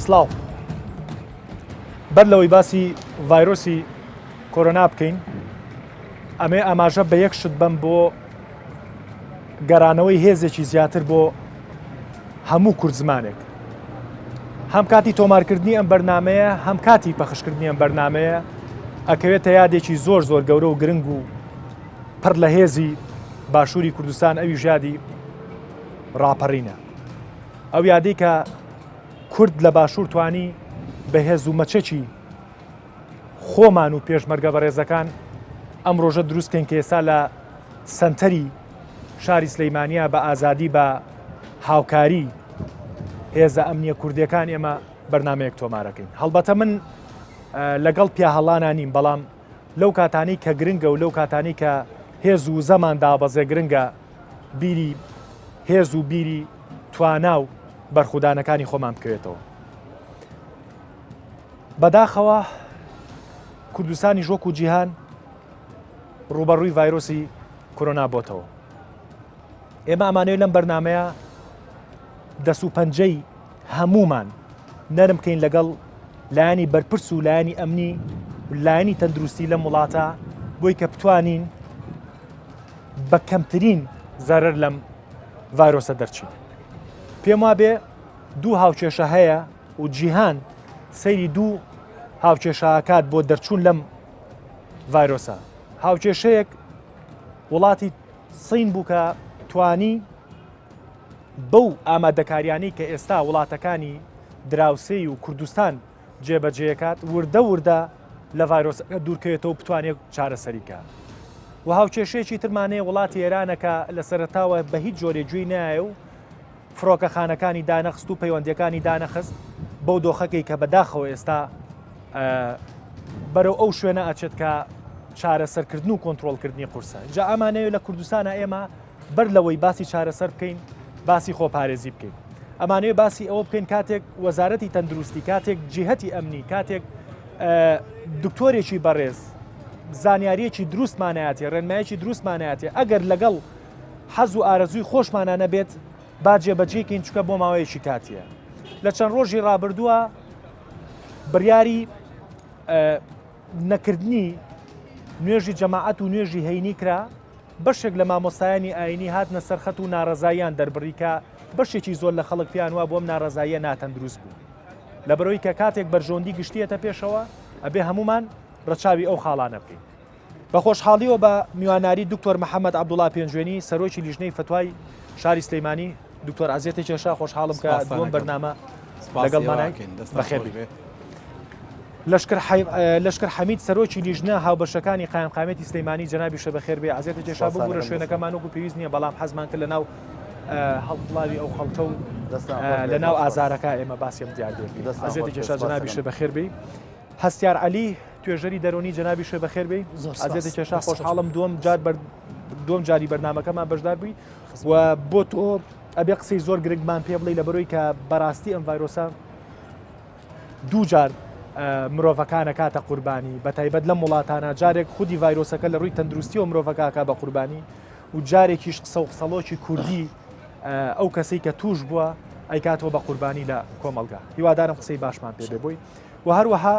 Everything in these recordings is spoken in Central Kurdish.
سڵاو بەر لەوەی باسی ڤایرۆسی کۆرۆنا بکەین ئەمێ ئاماژە بە یەک شت بم بۆ گەرانەوەی هێزێکی زیاتر بۆ هەموو کورد زمانێک هەم کاتی تۆمارکردنی ئەم بەرنمەیە هەم کاتی پەخشکردنی ئەم بەرنمەیە ئەکەوێتە یادێکی زۆر زۆر گەورە و گرنگ و پڕ لە هێزی باشووری کوردستان ئەوی ژادی ڕاپەڕینە ئەو یادەی کە کورد لە باشوور توانی بە هێز و مەچەکی خۆمان و پێشمەرگە بەڕێزەکان ئەم ڕۆژە دروستکەین کە ئێستا لە سەنتەری شاری سلەیمانیە بە ئازادی بە هاوکاری هێزە ئەمنیە کوردیەکان ئێمە بەرنمەیەک تۆمارەکەین هەڵبەتە من لەگەڵ پیا هەڵانە نیم بەڵام لەو کاتانی کە گرنگە و لەو کاتانی کە هێز و زەمان دابەزێ گرنگە بیری هێز و بیری توانا و بەرخودانەکانی خۆمان بکەوێتەوە بەداخەوە کوردستانی ژۆک و جیهان ڕوبەڕووی ڤایرۆسی کۆرۆنا بۆتەوە ئێمە ئەمانەوێت لەم بەرنمەیە دەست و پەنجەی هەمومان نەرم بکەین لەگەڵ لایانی بەرپرس و لایانی ئەمنی لایانی تەندروستی لەم وڵاتە بۆی کە بتوانین بە کەمترین زەرەر لەم ڤایرۆسە دەرچین پێم وابێ دوو هاوکێشە هەیە و جیهان سەیری دوو هاوکێشەکات بۆ دەرچوون لەم ڤایرۆسە هاوکێشەیەک وڵاتی سین بوو کە توانی بەو ئامادەکاریانی کە ئێستا وڵاتەکانی دراوسێی و کوردستان جێبەجێەکات وردە وردە لە ڤایرۆسەکە دوورکەوێتەوە بتوانێت چارەسەریکە و هاوکێشەیەکی ترمانەیە وڵاتی ئێرانەکە لە سەرەتاوە بە هیچ جۆرێ گوێی نایە و فڕۆکەخانەکانی دانەخست و پەیوەندیەکانی دانەخست بەو دۆخەکەی کە بەداخەوە ئێستا بەرەو ئەو شوێنە ئەچێت کە چارەسەرکردن و کۆنتترۆلکردنی قورسە جا ئەمانەوێت لە کوردستانە ئێمە بەر لەوەی باسی چارەسەر بکەین باسی خۆپارێزی بکەین ئەمانەوێت باسی ئەوە بکەین کاتێک وەزارەتی تەندروستی کاتێک جیهەتی ئەمنی کاتێک دکتۆرێکی بەڕێز زانیاریەکی دروستمانایەتی ڕێنمایەکی دروستمانایەتی ئەگەر لەگەڵ حەز و ئارەزووی خۆشمانە نەبێت با جێبەجێکین چکە بۆ ماوەیەکی کاتیە لە چەند ڕۆژی ڕابردووە بڕیاری نەکردنی نوێژی جەماعەت و نوێژی هەینی کرا بەشێک لە مامۆستایانی ئاینی هاتنە سەرخەت و ناڕەزاییان دەربڕی کە بەشێکی زۆر لە خەڵک پیان وە بۆم ناڕەزاییە ناتەندروست بوو لە بەرەوەی کە کاتێک بەرژۆندی گشتیەتە پێشەوە ئەبێ هەمومان ڕەچاوی ئەو خاڵانە بکەین بە خۆشحاڵیەوە بە میواناری دکتۆر محەممەد عەبدوڵڵا پێنجوێنی سەرۆکی لیژنەی فتوای شاری سلەیمانی دکتۆر ئازیێتی کێشا خۆشحاڵم کە دووەم بەرنامە لەگەڵمانای بەخێر بێت لەشکر حەمید سەرۆکی لیژنە هاوبەشەکانی قایمقامەتی سلەیمانی جەنابی شەبەخێر بێ ئازیێتی کێشا ببوورە شوێنەکەمان وەکو پێویست نییە بەڵام حەزمان کرد لەناو هەڵبڵاوی ئەو خەڵتە و لەناو ئازارەکە ئێمە باسیێم دیار دێت ئازیێتی کێشا جەنابی شەبەخێر بێ هەستیار عەلی توێژەری دەرۆنی جەنابی شەبەخێر بێ ئازیێتی کێشا خۆشحاڵم دووەم جاری بەرنامەکەمان بەشدار بووی و بۆ تۆ ئەبێ قسەی زۆر گرنگمان پێ بڵێ لە بەرۆی کە بەڕاستی ئەم ڤایرۆسە دوو جار مرۆڤەکانە کاتە قوربانی بەتایبەت لەم وڵاتانە جارێک خودی ڤایرۆسەکە لە ڕووی تەندروستی و مرۆڤەکە بە قوربانی و جارێکیش قسە و قسەڵۆکی کوردی ئەو کەسەی کە توش بووە ئەیکاتەوە بە قوربانی لە کۆمەلگا هیوادارم قسەی باشمان پێ بێ بووی و هەروەها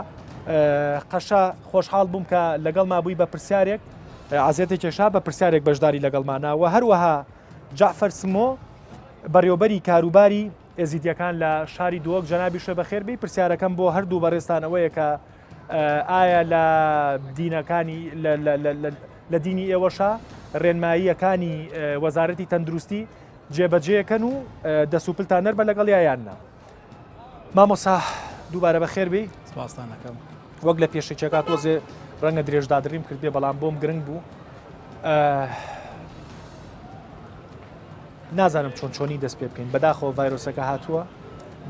قەشا خۆشحاڵ بووم کە لەگەڵ مابووی بە پرسیارێک عەزیێتی کێشا بە پرسیارێک بەشداری لەگەڵمانە و هەروەها جعفەر سمۆ بەڕێوەبەری کاروباری ئێزیدیەکان لە شاری دۆک جەنابی شەبەخێر بێ پرسیارەکەم بۆ هەردوو بەڕێستانەوەیە کە ئایا لە دینەکانی لە دینی ئێوەشە ڕێنماییەکانی وەزارەتی تەندروستی جێبەجێەکەن و دەسوپلتان نەر بە لەگەڵ یایاننا مامۆسا دووبارە بەخێر بێ سپاسانەکەم وەک لە پێشێکێکا تۆزێ ڕەنگە درێژدادریم کردێ بەڵام بۆم گرنگ بوو نازانم چۆنی دەست پێ بکەین بەداخەوە ڤایرۆسەکە هاتووە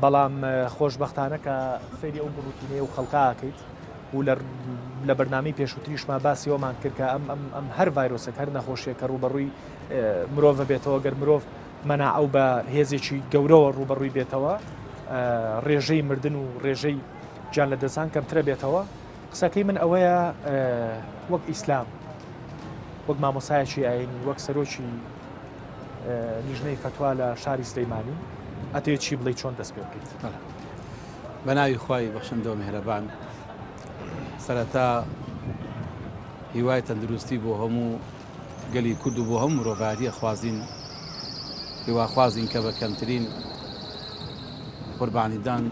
بەڵام خۆشبەختانە کە فێری ئەو بڕوتینەیە و خەڵقاکەیت و لە بەرنامەی پێشووتریشمان باسی ئەومان کرد کە ئەم هەر ڤایرۆسێک هەر نەخۆشیە کە ڕوبەڕووی مرۆڤ بێتەوە گەر مرۆڤ مەنا ئەو بە هێزێکی گەورەوە ڕوبەڕووی بێتەوە ڕێژەی مردن و ڕێژەی گیان لە دەستان کەمترە بێتەوە قسەکەی من ئەوەیە وەک ئیسلام وەک مامۆسایەکی ئاینی وەک سەرۆکی لیژنەی فتوا لە شاری سلەیمانی ئەتەوێت چی بڵێ چۆن دەست پێ بکەیت بەناوی خوای بەخشندە و میهرەبان سەرەتا هیوای تەندروستی بۆ هەموو گەلی کورد و بۆ هەموو مرۆڤایەتیە خوازین هیواخوازین کە بە کەمترین قوربانیدان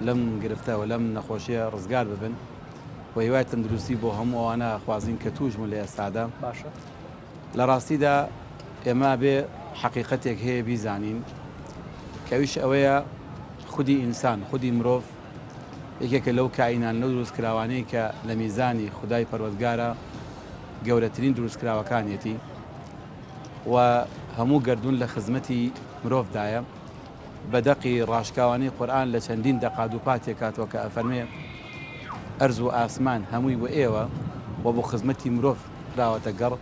لەم گرفتەوە لەم نەخۆشیە ڕزگار ببن و هیوای تەندروستی بۆ هەموو ئەوانە خوازین کە توژمون لە ئێستادا باشە لە ڕاستیدا ئێمە بێ حەقیقەتێک هەیە بیزانین کەویش ئەوەیە خودی ئینسان خودی مرۆڤ یەکێکە لەو کائینان لەو دروستکراوانەی کە لە میزانی خودای پەروەردگارە گەورەترین دروستکراوەکانیەتی و هەموو گردون لە خزمەتی مرۆڤدایە بەدەقی ڕاشکاوانەی قورئان لە چەندین دەقا دووپاتێک کاتەوە کە ئەفەرمێ ئەرز و ئاسمان هەمووی بۆ ئێوە و بۆ خزمەتی مرۆڤ کراوەتە گەڕ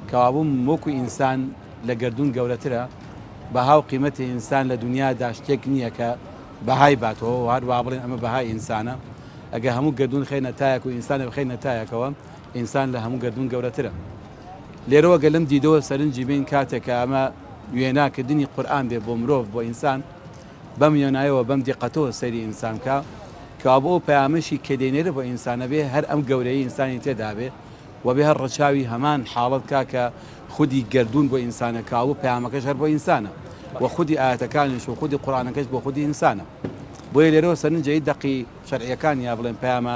کەوابووم وەکو ئینسان لە گردون گەورەترە بەهاو قیمەتی ئینسان لە دنیادا شتێک نییە کە بەهای باتەوە هەروە بڵێن ئەمە بەهای ئینسانە ئەگە هەموو گردون خێنە تایەک و ئینسانە بخێنە تایەکەوە ئینسان لە هەموو گردون گەورەترە لێرەوە گەلم دیدەوە سەرنجی بین کاتێکە ئەمە وێناکردنی قورئان بێ بۆ مرۆڤ بۆ ئینسان بەم وێنایەوە بەم دیقەتەوە سەیری ئینسانکە کەوا بۆ پەیامەشی کە دێنێرە بۆ ئینسانە بێ هەر ئەم گەورەی ئینسانی تێدا بێ و بێ هەر ڕەچاوی هەمان حاڵەت کاکە خودی گردون بۆ ئینسانەکە و پەیامەکەش هەر بۆ ئینسانە و خودی ئاەتەکانیش و خودی قورئانەکەش بۆ خودی ئینسانە بۆیە لێرەوە سەرنجەی دەقی شەرعیەکان یا بڵێن پەیامە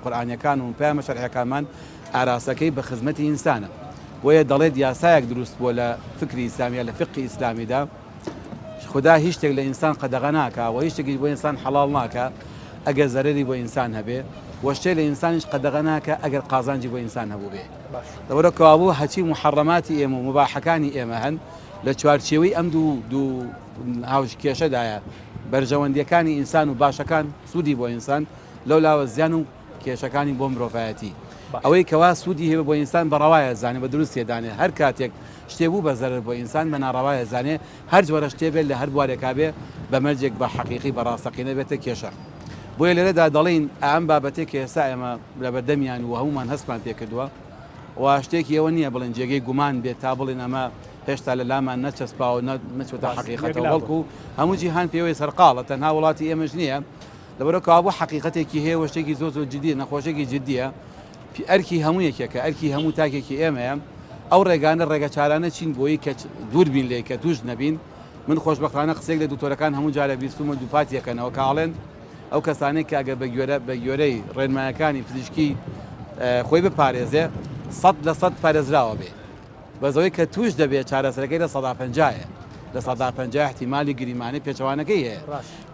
قورئانیەکان و پەیامە شەرعیەکانمان ئاراسەکەی بە خزمەتی ئینسانە بۆیە دەڵێت یاسایەک دروست بووە لە فکری ئیسلامیە لە فقی ئیسلامیدا خدا هیچ شتێک لە ئینسان قەدەغە ناکە و هیچ شتێکی بۆ ئینسان حەڵاڵ ناکە ئەگەر زەرەری بۆ ئینسان هەبێ و شتێک لە ئینسانیش قەدەغە ناکە ئەگەر قازانجی بۆ ئینسان هەبوو بێ لەبەرە کەوابوو هەچی محەڕەماتی ئێمە و مباحەکانی ئێمە هەن لە چوارچێوەی ئەم دوو هاوشکێشەدایە بەرژەوەندیەکانی ئینسان و باشەکان سوودی بۆ ئینسان لەو لاوە زیان و کێشەکانی بۆ مرۆڤایەتی ئەوەی کەوا سوودی هەیە بۆ ئینسان بەڕەوایە زانێ بە دروستیە دانێ هەر کاتێک شتێ بوو بە زەرر بۆ ئینسان بە ناڕەوایە زانێ هەر جۆرە شتێ بێت لە هەر بوارێکا بێ بە مەرجێک بە حەقیقی بە ڕاستەقینە بێتە کێشە بۆیە لێرەدا دەڵێن ئەم بابەتێک کە ئێستا ئێمە لە بەردەمیان و هەمومان هەستمان پێکردووە و شتێکی ئەوە نییە بڵێن جێگەی گومان بێت تا بڵێن ئەمە هێشتا لە لامان نەچەسپاوە نەچوتە حەقیقەتەوە وەڵکو هەموو جیهان پێوەی سەرقاڵە تەنها وڵاتی ئێمەش نییە لەبەرەوە کەوابوو حەقیقەتێکی هەیە شتێکی زۆر جددی نەخۆشێکی جددیە ئەرکی هەموو یەکێکە ئەرکی هەموو تاکێکی ئێمەیە ئەو ڕێگانە ڕێگە چارانە چین بۆی کە دوور بین لێ کە توش نەبین من خۆشبەختانە قسێک لە دوکتۆرەکان هەموو جارە بیستمە دووپاتیەکەنەوە کاڵێن ئەو کەسانەی کە ئەگەر بە گوێرەی ڕێنمایەکانی پزیشکی خۆی بپارێزێ 100% پارێزراوە بێ بەزەوەی کە توش دەبێت چارەسەرەکەی لە 150 لە 150 احتیمالی گریمانی پێچەوانەکەی هەیە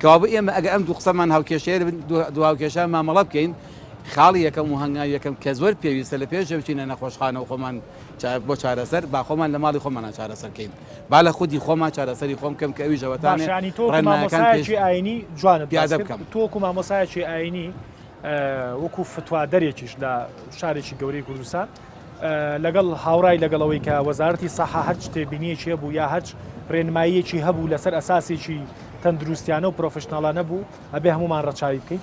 کەوابوو ئێمە ئەگە ئەم دوو قسەمان هاوکێشەیە دو هاوکێشە مامەڵە بکەین خاڵی یەکەم و هەنگاوی یەکەم کە زۆر پێویستە لە پێش بچینە نەخۆشخانە و خۆمان بۆ چارەسەر با خۆمان لە ماڵی خۆمانە چارەسەرکەین با لە خودی خۆمان چارەسەری خۆم کەم کە ئەوی ژەوەتانێ ڕێنمایەکانی ئاینی جوانە پیادە بکەم تۆکو مامۆسایەکی ئاینی وەکو فتوادەرێکیش لە شارێکی گەورەی کوردستان لەگەڵ هاوڕای لەگەڵەوەی کە وەزارەتی سەحا هەر تێبینیەکی هەبوو یا هەر ڕێنماییەکی هەبوو لەسەر ئەساسێکی تەندروستیانە و پرۆفشناڵانە بوو ئەبێ هەمومان ڕەچاوی بکەین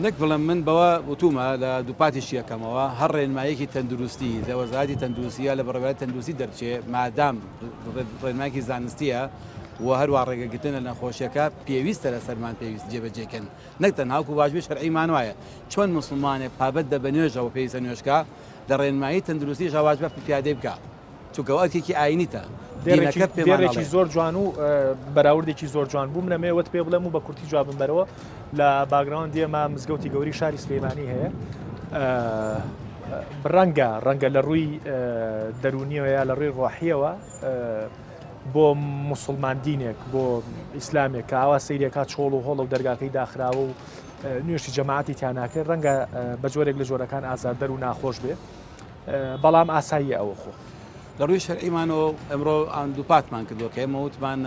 نەک بڵم من بەوە وتومە لە دووپاتیشی یەکەمەوە هەر ڕێنمایەکی تەندروستی لە وەزارەتی تەندروستیە لە بەڕێوەبەری تەندروستی دەرچێ مادام ڕێنمایەکی زانستیە و هەروە ڕێگەگرتنە لە نەخۆشیەکە پێویستە لە سەرمان پێویست جێبەجێکەن نەک تەنهاوکو واژبی شەرعیمان وایە چۆن مسلمانێک پابەت دە بە نوێژەوە پێویستە نوێژکە لە ڕێنمایی تەندروستی واجبە پیادەی بکە چونکە ئەوەکێکی ئاینیتە دێڕێکی زۆر جوان و بەراوردێکی زۆر جوان بووم لەمێوەت پێ بڵێم و بە کورتی جوابم بەرەوە لە باگراوند دێمە مزگەوتی گەوری شاری سلێمانی هەیە ڕەنگە لە ڕووی دەرونیەوە یا لە ڕووی ڕۆحیەوە بۆ موسڵمان دینێک بۆ ئیسلامێک کە ئاوا سەیرێکا چۆڵ و هۆڵ و دەرگاکەی داخراوە و نوێشی جەماعەتی تیاناکرد ڕەنگە بە جۆرێک لە جۆرەکان ئازاردەر و ناخۆش بێ بەڵام ئاسایی ئەوە خۆ لە ڕووی شەرعیمانەوە ئەمڕۆ ئەم دووپاتمان کردووە کە ئێمە وتمان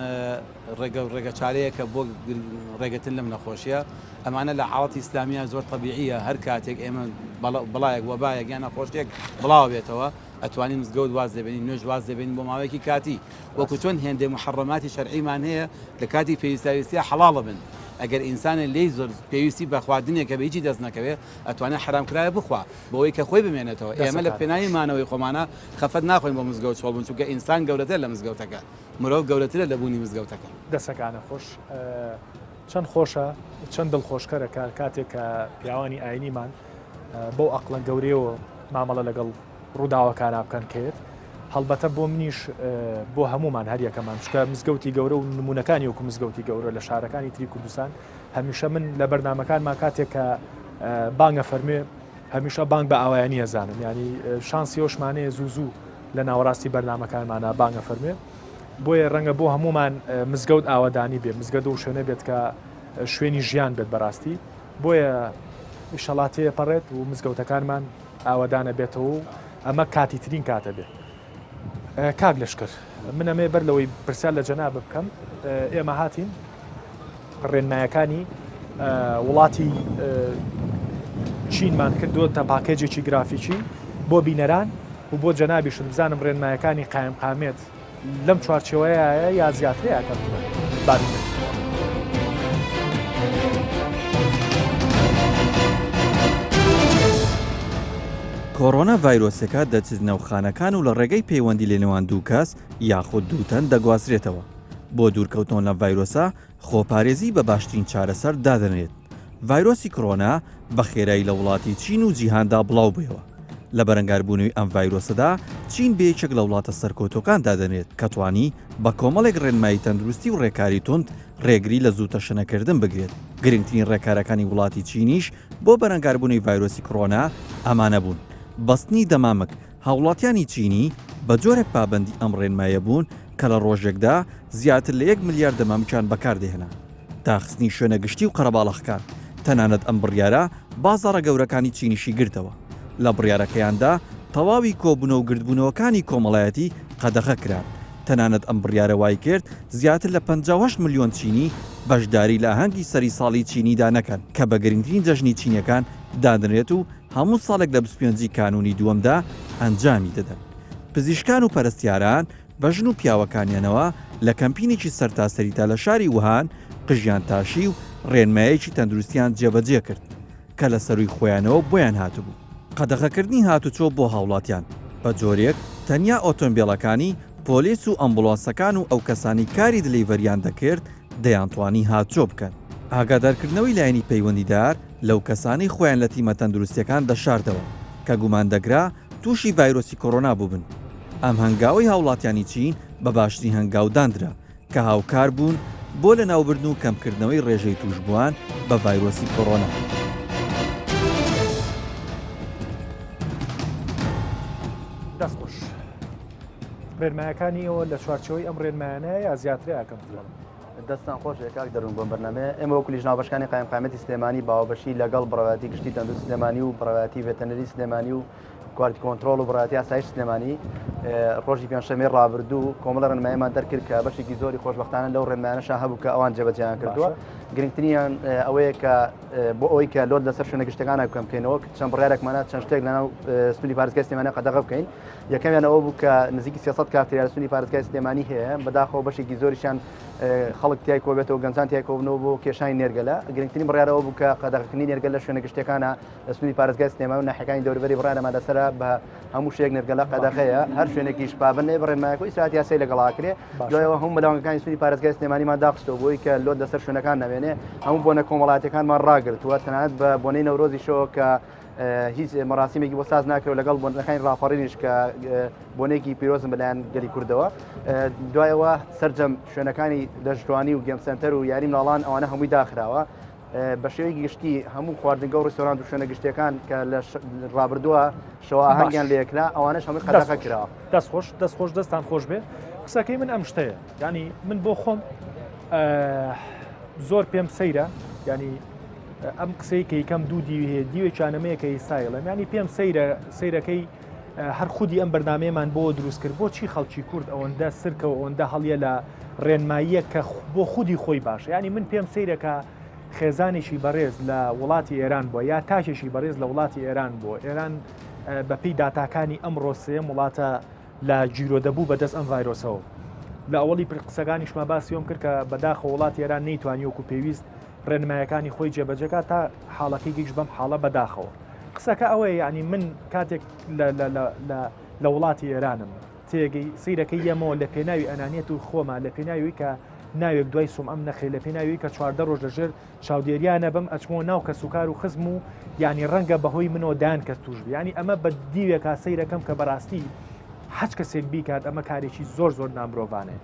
ڕێگە چارەیەکە بۆ ڕێگەتن لەم نەخۆشیە ئەمانە لە حاڵەتی ئیسلامیە زۆر طبیعیە هەر کاتێک ئێمە بەڵایەک وەبایەک یان نەخۆشیێک بڵاو بێتەوە ئەتوانین مزگەوت واز دەبێنین نوێژ واز دەبێنین بۆ ماوەیەکی کاتی وەکو چۆن هێندێک محەڕەماتی شەرعیمان هەیە لە کاتی پێویستیە حەڵاڵە بن ئەگەر ئینسانە لی زۆر پێویستی بە خواردنێکە بە هیچی دەست نەکەوێت ئەتوانێت حرامکرایە بخوا بۆەوەی کە خۆی بمێنێتەوە ئێمە لە پێناویمانەوەی خۆمانە خەفەت ناخۆین بۆ مزگەوت چۆڵ بوون چونکە ئینسان گەورەتر لە مزگەوتەکە مرۆڤ گەورەترە لە بوونی مزگەوتەکە دەسەکانە خۆش چەند خۆشە چەند دڵخۆشکەرەکە کاتێک کە پیاوانی ئاینیمان بۆ ئەقلە گەورەیەوە مامەڵە لەگەڵ ڕووداوەکانە بکەن کرد هەڵبەتە بۆ منیش بۆ هەمومان هەریەکەمان چکە مزگەوتی گەورە و نمونونەکانی وەکو مزگەوتی گەورە لە شارەکانی تری کوردستان هەمیشە من لە بەرنمەکانمان کاتێک کە بانگە فەرمێ هەمیشە بانگ بە ئاوایانی ئەزانم ینی شانسی ئەوشمانەیە زوو لە ناوەڕاستی بەرنمەکانمانە بانگە فەرمێ بۆیە ڕەنگە بۆ هەمومان مزگەوت ئاوادانی بێت مزگەوت و شوێنە بێت کە شوێنی ژیان بێت بەڕاستی بۆیە شەڵاتەیە پەڕێت و مزگەوتەکانمان ئاوادانە بێتەوە و ئەمە کاتی ترین کاتە بێت کاک لەشکر من ئەمێ بەر لەوەی پرسیار لە جەناب بکەم ئێمە هاتین ڕێنمایەکانی وڵاتی چینمان کردووە تا پاکێجێکی گرافیکی بۆ بینەران و بۆ جەنابیشم بزانم ڕێنمایەکانی قایم قامێت لەم چوارچێوەیە یا زیاترەیە بارینە کۆڕۆنا ڤایرۆسەکە دەچێت نەوخانەکان و لە ڕێگەی پەیوەندی لە نێوان دوو کەس یاخود دووتەن دەگوازرێتەوە بۆ دوورکەوتنەوە لە ڤایرۆسە خۆپارێزی بە باشترین چارەسەر دادەنێت ڤایرۆسی کۆڕۆنا بە خێرایی لە وڵاتی چین و جیهاندا بڵاو بوویەوە لە بەرەنگاربوونەوەی ئەم ڤایرۆسەدا چین بەیەکێک لە وڵاتە سەرکۆتۆکان دادەنێت کە توانی بە کۆمەڵێک ڕێنمایی تەندروستی و ڕێکاری تند ڕێگری لە زوو تەشەنەکردن بگرێت گرنگترین ڕێکارەکانی وڵاتی چینیش بۆ بەرەنگاربوونەوەی ڤایرۆسی کۆڕۆنا ئەمانە بوون بەستنی دەمامک هاوڵاتیانی چینی بە جۆرێک پابندی ئەم ڕێنمایە بوون کە لە ڕۆژێکدا زیاتر لە 1 ملیار دەمامکان بەکاردێهێنا داخستنی شوێنە گشتی و قەرەباڵەخەکان تەنانەت ئەم بڕیارە بازاڕە گەورەکانی چینیشی گرتەوە لە بڕیارەکەیاندا تەواوی کۆبوونە و گردبوونەوەکانی کۆمەڵایەتی قەدەغە کران تەنانەت ئەم بڕیارە وای کرد زیاتر لە 58 ملیۆن چینی بەشداری لە ئاهەنگی سەری ساڵی چینیدا نەکەن کە بە گرنگترین جەژنی چینیەکان دادنرێت و هەموو ساڵێک لە 25 کانونی دووەمدا ئەنجامی دەدەن پزیشکان و پەرستیاران بەژن و پیاوەکانیانەوە لە کەمپینێکی سەرتاسەریتا لە شاری ووهان قژیان تاشی و ڕێنمایەکی تەندروستیان جێبەجێ کرد کە لە سەروی خۆیانەوە بۆیان هاتوبوو قەدەغەکردنی هاتوچۆ بۆ هاوڵاتیان بە جۆرێک تەنیا ئۆتۆمبیلەکانی پۆلیس و ئەمبولانسەکان و ئەو کەسانی کاری دلەیڤەریان دەکرد دەیانتوانی هاتچۆ بکەن ئاگادارکردنەوەی لایەنی پەیوەندیدار لەو کەسانی خۆیان لە تیمە تەندروستیەکان دەشاردەوە کە گومان دەگرا تووشی ڤایرۆسی کۆڕۆنا بووبن ئەم هەنگاوی هاوڵاتیانی چین بە باشترین هەنگاودانرا کە هاوکار بوون بۆ لە ناوبردن و کەمکردنەوەی ڕێژەی توشبووان بە ڤایرۆسی کۆڕۆنا دەستخۆش ڕێنمایەکانی ئەوە لە چوارچەوەی ئەم ڕێنمایانەیە یا زیاترە یاکەم دەستان خۆش کاک دەروون بۆم بەرنامە ئێمە وەکو لیژناوبەشەکانی قایمقامەتی سلێمانی باوەبەشی لەگەڵ بڕەواتی گشتی تەندروست سلێمانی و بڕەواتی ڤێتەنەری سلێمانی و کوالیتی کۆنتڕۆڵ و بڕاتی ئاسایش سلێمانی ڕۆژی پێنجشەمەی ڕابردوو کۆمەڵە ڕێنماییمان دەرکرد کە بەشێکی زۆری خۆشبەختانە لەو ڕێنمایانەشە هەبوو کە ئەوان جێبەجێیان کردووە گرنگترینیان ئەوەیە کە بۆ ئەوەی کە لۆت لەسەر شوێنە گشتەکانە بکەم بکەینەوە چەند بڕیارێکمانە چەند شتێک لەناو سنووری پارێزگای سلێمانی قەدەغە بکەین یەکەمیان ئەوە بوو کە نزیکی 300 کارتێریا لە سنووری پارێزگای سلێمانی هەیە بەداخەوە بەشێکی زۆریشان خەڵک تای کۆبێتەوە گەنجان تای کۆبنەوە بۆ کێشانی نێرگەلە گرنگترین بڕیارەوە بوو کە قەدەغەکردنی نێرگەل لە شوێنە گشتەکانە لە سنووری پارێزگای سلێمانی و ناحیەکانی دەوروبەری بڕیارەمان لەسەرە بە هەموو شتێک نێرگەلە قەدەغەیە هەر شوێنێکیش پابند بڕێنمایەکە ئیسراحەتی یاسایی لەگەڵاکرێ دوایەوە هەموو مەلەوانگەکانی سنووری پارێزگای سلێمانیمان داخستەوە بۆی کە لۆت لەسەر شوێنەکان نەبێنێ هەموو بۆنە کۆمەڵاتیەکانمان ڕاگرتووە تەنانەت بە بۆنەی نەورۆزیشەوە کە هیچ مەراسیمێکی بۆ ساز ناکرێت لەگەڵ بۆنەکانی ڕاپەڕینیش کە بۆنێکی پیرۆزم بەلایەن گەلی کوردەوە دوایەوە سەرجەم شوێنەکانی دەژوانی و گەم سنتەر و یاری منداڵان ئەوانە هەمووی داخراوە بە شێوەیەکی گشتی هەموو خواردنگە و ڕێستۆران و شوێنە گشتەکان کە لە ڕابردووە شەوە ئاهەنگیان لێکرا ئەوانەش هەمووی قەدەغە کراوە دەستخۆش دەستان خۆش بێ قسەکەی من ئەم شتەیە ینی من بۆ خۆم زۆر پێم سەیرە ینی ئەم قسەی کە یەکەم دوو دیوی هەیە دیوێکیانەمەیەکەی سایڵم ینی پێم سەیرەکەی هەر خودی ئەم بەرنامەیەمان بۆ دروست کرد بۆچی خەڵکی کورد ئەوەندە سرکەوە ئەوەندە هەڵیە لە ڕێنماییە کە بۆ خودی خۆی باشە ینی من پێم سەیرەکە خێزانێکی بەڕێز لە وڵاتی ئێران بووە یا تاشێکی بەڕێز لە وڵاتی ئێران بووە ئێران بەپی داتاکانی ئەمڕۆ سێم وڵاتە لە جیرۆ دەبوو بەدەست ئەم ڤایرۆسەوە لە ئەوڵی قسەکانیشمە باسیۆم کرد کە بەداخە وڵاتی ئێران نەیتوانی وەکو پێویست ڕێنمایەکانی خۆی جێبەجەکە تا حاڵەکەی گەیشت بەم حاڵە بەداخەوە قسەکە ئەوەیە ینی من کاتێک لە وڵاتی ئێرانم تێگەی سیرەکەی یەمەوە لە پێناوی ئەنانێت و خۆمان لە پێناوی کە ناوێک دوای سوم ئەم نەخێ لە پێی ناوی کە 14 ڕۆژ لەژێر چاودێریانە بم ئەچمەوە ناو کە سوکار و خزم و ینی ڕەنگە بەهۆی منەوە دان کەس توش ینی ئەمە بە دیوێکا سەیرەکەم کە بەڕاستی هەچ کەسێک بیکات ئەمە کارێکی زۆر نامرۆڤانەیە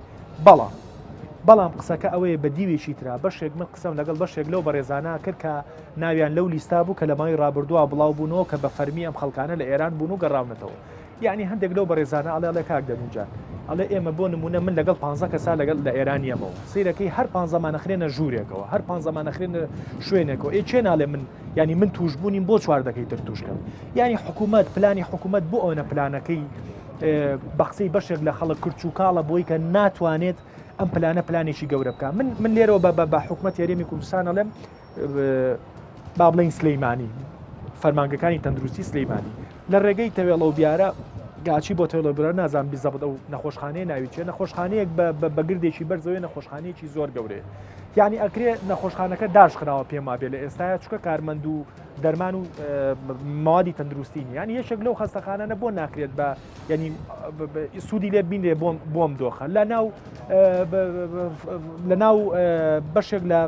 بەڵام قسەکە ئەوەیە بە دیوێکی ترا بەشێک من قسەم لەگەڵ بەشێک لەو بەڕێزانە کرد کە ناویان لەو لیستا بوو کە لە ماوەی ڕابردووە بڵاو بوونەوە کە بە فەرمی ئەم خەڵکانە لە ئێران بوون و گەڕاونەتەوە یعنی هەندێک لەو بەڕێزانە ئەڵێ کاک دەنوجان ئەڵێ ئێمە بۆ نمونە من لەگەڵ 15 کەسا لەگەڵ لە ئێرانیەمەوە سیرەکەی هەر 15 مانەخرێنە ژوورێکەوە هەر 15 مانەخرێنە شوێنێکەوە چێ ناڵێ من ینی من توشبوونیم بۆ چواردەکەی تر توشکەم ینی حکوومەت پلانی حکوومەت بۆ ئەوە پلانەکەی بە قسەی بەشێک لە خەڵک کرچ و کاڵە بۆی کە ناتوانێت ئەم پلانێکی گەورە بکە من لێرەوە بە حکوومەت یاریێمی کوردستان ئەڵێم با بڵین سلەیمانی فەرمانگەکانی تەندروستی سلەیمانی لە ڕێگەی تەوێڵە و بیارە گاچی بۆ تەوێڵەبرە نازان بیزەبت ئەو نەخۆشخانەیە ناوی چێ نەخۆشخانەیەک بە گردێکی بەرزەوەی نەخۆشخانەیەکی زۆر گەورەیە یعنی ئەکرێ نەخۆشخانەکە داشخراوە پێما بێ لە ئێستاە چکە کارمەند و دەرمان و ماوادی تەندروستینی ینی یەکێک لەو خەستەخانانە بۆ ناکرێت بە ینی سوودی لێ بینێ بۆم دۆخە لە ناو بەشێک لە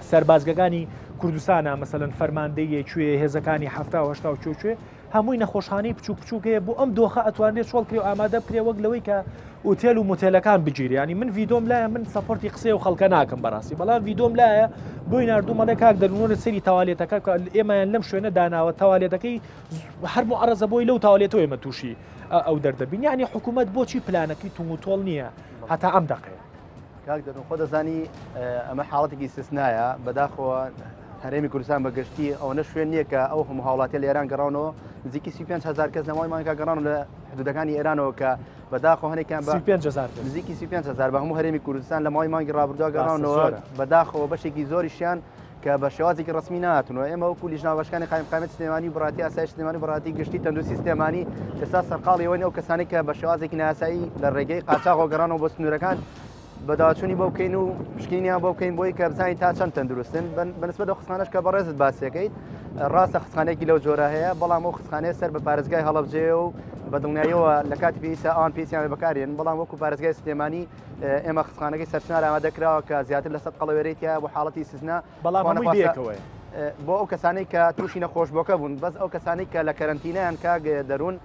سەربازگەکانی کوردستانە مەسەلەن فەرماندەیە کوێ هێزەکانی هەفتا کوێ هەمووی نەخۆشخانەی بچوو بچووکەیە بۆ ئەم دۆخە ئەتوانێت چۆڵ کرێ و ئامادە بکرێ وەک لەوەی کە ئوتێل و مۆتێلەکان بگیری ینی من ڤیدۆم لایە من سەپۆرتی قسێ و خەڵکە ناکەم بەڕاستی بەڵام ڤیدۆم لایە بۆی نردوومەڵێ کاک دەرونۆرە سەری تاوالێتەکە ئێمەیان لەم شوێنە داناوە تاوالێتەکەی هەر عەرەزە بۆی لەو تاوالێتەوە ئێمە تووشی ئەو دەردەبین ینی حکوومەت بۆچی پلانەکەی توموتۆڵ نییە هەتا ئەم دەقەیە کاک دەرون خۆ دەزانی ئەمە حاڵەتێکی استثنایە بەداخەوە هەرێمی کوردستان بەگشتی ئەوەنە شوێن نییە کە ئەو هەموو هاوڵاتی لە ئێران گەڕاونەوە نزیکی 35,000 کەس لەماوەی مانگا گەڕان لە حدودەکانی ئێرانەوە کە بەداخەوە هەنێکیان نزیکی 35,000 بە هەموو هەرێمی کوردستان لە ماوەی مانگی ڕابردووە گەڕاونەوە بەداخەوە بەشێکی زۆریشیان کە بە شێوازێکی ڕسمی نهاتونەوە ئێمە وەکو لیژناوبەشەکانی قایمقامەتی سلێمانی و بڕاتی ئاسایش سلێمانی بڕاتی گشتی تەندروستی سلێمانی ئێستا سەرقاڵی ئەوەی ئەو کەسانی کە بە شێوازێکی نایاسایی لە ڕێگەی قاچاغەوە گەڕانەوە بۆ سنوورەکان بەداچوونی بۆ بکەین و پشکینیان بۆ بکەین بۆی کە بزانین تا چەند تەندروستن بەنسبەت ئەو خستخانەش کە بەڕێزت باسیەکەیت ڕاستە خستخانەیەکی لەو جۆرە هەیە بەڵام ئەو خستخانەیە سەر بە پارێزگای هەڵەبجێ و بە دڵنیاییەوە لە کاتی پێویستە ئەوان پێویستیان بەکارێن بەڵام وەکو پارێزگای سلێمانی ئێمە خستخانەکەی سەرچنار ئامادەکراوە کە زیاتر لە 100 قەڵەوێرەیەتە بۆ حاڵەتی استثنا بەڵام بۆ ئەو کەسانەی کە تووشی نەخۆشبۆکە بوون بەس ئەو کەسانی کە لە کەرنتینەیان کاک دەروون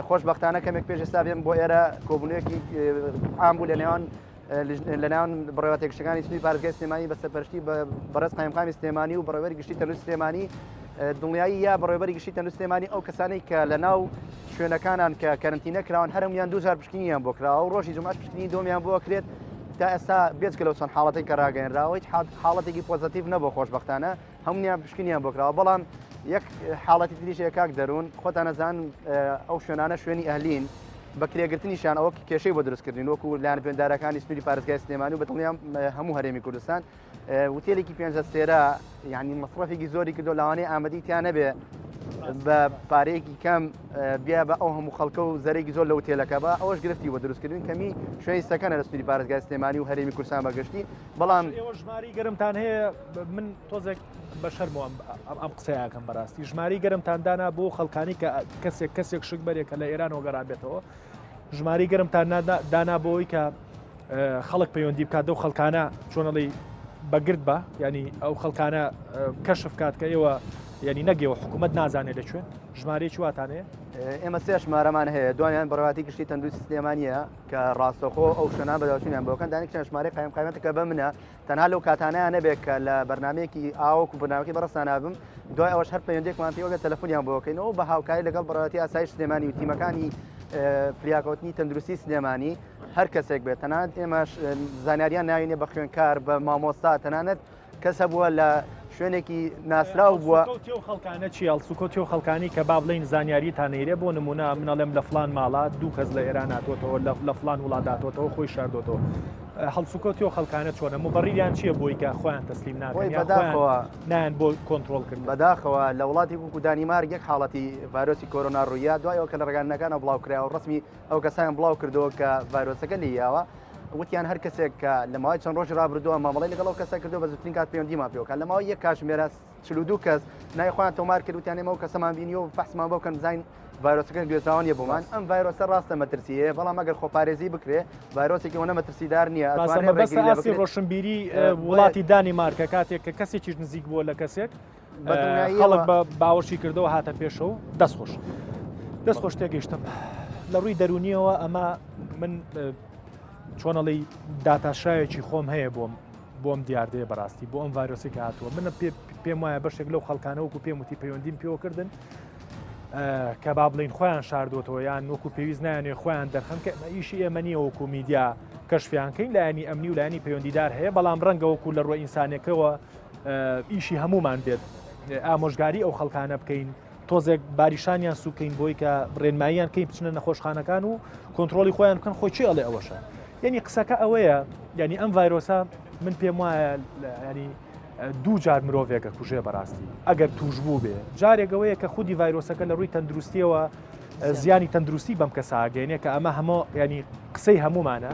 خۆشبەختانە کەمێک پێش ئێستا بێن بۆ ئێرە کۆبوونەوەیەکی عام بوو لەناوان بڕێوەتێکشەکانی سنووی پارێزگای سلێمانی بە سەرپەرشتی بەڕێز قایمقامی سلێمانی و بڕێوەری گشتی تەندروستی سلێمانی دڵنیایی یا بڕێوەبەری گشتی تەندروستی سلێمانی ئەو کەسانەی کە لە ناو شوێنەکانان کە کەرنتینە کراون هەرمویان 2000 پشکنیان بۆ کراوە و ڕۆژی جومات پشکنی دۆمیان بۆ کرێت تا ئێستا بێجگە لەو چەند حاڵەتی کە ڕاگەیەنراوە هیچ حاڵەتێکی پۆزیتیڤ نەبوو خۆشبەختانە هەمویان پشکنیان بۆ کراوە بەڵام یەک حاڵەتی تریشەیە کاک دەروون خۆتان نەزان ئەو شوێنانە شوێنی ئەهلین بە کرێگرتنیشان ئەوە کێشەی بۆ دروستکردین وەکو لایەن پێندارەکانی سنووری پارێزگای سلێمانی و بەدڵنیام هەموو هەرێمی کوردستان وتێلێکی 5 سێرە یعنی مەصرفێکی زۆری کردو لەوانەیە ئامادەیتیان نەبێ بە پارەیەکی کەم بیا بە ئەو هەموو خەڵکە و زەرێکی زۆر لە وتێلەکە بە ئەوەش گرفتی بۆ دروستکردن کەمی شوێنی سەکەنە لە سنووری پارێزگای سلێمانی و هەرێمی کوردستان بەگشتی بەڵام ژماری گەرمتان هەیە من تۆزێک بە شەرمەوە ئەم قسەیەکەم بەڕاستی ژماری گەرمتاندانا بۆ خەڵکانی کە کەسێک شک بەرێکە لە ئێرانەوە گەڕابێتەوە ژماری گەرمتان دانا بۆی کە خەڵک پەیوەندی بکات دەو خەڵکانە چۆنەڵی بەگرت بە ینی ئەو خەڵکانە کەشف کات کە ئێوە ینی نەگەوە حکوومەت نازانێت لەکوێ ژمارەیەکی واتانەیە ئێمە سێ ژمارەمان هەیە دوایان بەڕێواتی گشتی تەندروستی سلێمانیە کە ڕاستەخۆ ئەو شوێنان بەداچوونیان بۆکەن دانیکچەند ژمارەی قایمقامەتەکە بە منە تەنها لەو کاتانەیان نەبێت کە لە بەرنمەیەکی ئاوەکو بەرنامەکەی بەڕستانابم دوای ئەوەش هەر پەیوەندێکمان پێوەگە تەلەفۆنیان بۆکەینەوە بە هاوکاری لەگەڵ بەڕێواتی ئاسایش سلێمانی و تیمەکانی فریاکەوتنی تەندروستی سلێمانی هەر کەسێک بێت تەنانەت ئێمە زانیاریان ناوینێ بە خوێنکار بە مامۆستا تەنانەت کەسە بووە لە شوێنێکی ناسرااو بووە خەڵکانە چیال سوکۆتی و خەڵکانی کە با بڵین زانیاریتانەیرێ بۆ نمونە منەڵێم لە فلان ماڵات دوو کەس لە ئێران هاتوۆتەوە لە فلان وڵاتاتەوە خۆی شاردۆتەوە هەڵسوکۆتی و خەڵکانە چۆنە مەبڕیان چییە بۆی کە خۆیان تەسلیم ناکەنەوە نان بۆ کۆنتترۆلکردن بەداخەوە لە وڵاتی وەکو دانیمارک یەک حاڵەتی ڤایرۆسی کۆرۆنا ڕوویە دوایەوە کە لە ڕێگانەکانە بڵاو کراوە ڕسمی ئەو کەسان بڵاو کردەوە کە ڤایرۆسەکە لیاوە وتیان هەر کەسێک کە لە ماوەی چەند ڕۆژی ڕابردووە مامەڵی لەگەڵ ئەو کەسە کردو بە زووترین کات پەیوەندیمان پێوکە لە ماوەی یەک کاتژمێرە 42 کەس نای خۆیان تۆمار کردوتیان ئێمە و کەسەمان بینی و فەحسمان بۆ بکەن بزانین ڤایرۆسەکە گوێزراوانیە بۆمان ئەم ڤایرۆسە ڕاستە مەترسیەیە بەڵام ئەگەر خۆپارێزی بکرێ ڤایرۆسێکی ئەوە مەترسیدار نییە بەس ئاسی ڕۆشنبیری وڵاتی دانیمارکە کاتێک کە کەسێکیش نزیک بووە لە کەسێک خەڵک بە باوەشی کردەوە هاتە پێشەوە دەستخۆش تێگەیشتم لە ڕووی دەرونیەوە ئەمە من چۆنەڵی داتاشایەکی خۆم هەیە بۆم دیاردەیە بەڕاستی بۆ ئەم ڤایرۆسی کە هاتووە منە پێم وایە بەشێک لەو خەڵکانەوەکو پێم وتی پەیوەندیم پێوەکردن کە با بڵین خۆیان شاردوتەوە یان وەکو پێویست نایانێ خۆیان دەرخن کە ئیشی ئێمە نییە وەکو میدیا کەشفیانکەین لایانی ئەمنی و لایانی پەیوەندیدار هەیە بەڵام ڕەنگە وەکو لە ڕۆی ئینسانێکەوە ئیشی هەمومان بێت ئامۆژگاری ئەو خەڵکانە بکەین تۆزێک باریشانیان سوکەین بۆی کە ڕێنماییان کەین بچنە نەخۆشخانەکان و کۆنتترۆلی خۆیان بکەن خۆی چی ئەڵێ ئەوەشە یعنی قسەکە ئەوەیە ینی ئەم ڤایرۆسە من پێم وایە ینی دوو جار مرۆڤێکە کوژێ بەڕاستی ئەگەر توش بوو بێ جارێکەوەیە کە خودی ڤایرۆسەکە لە ڕووی تەندروستیەوە زیانی تەندروستی بەم کەسە ئاگەینێ کە ئەمە هەموو ینی قسەی هەمومانە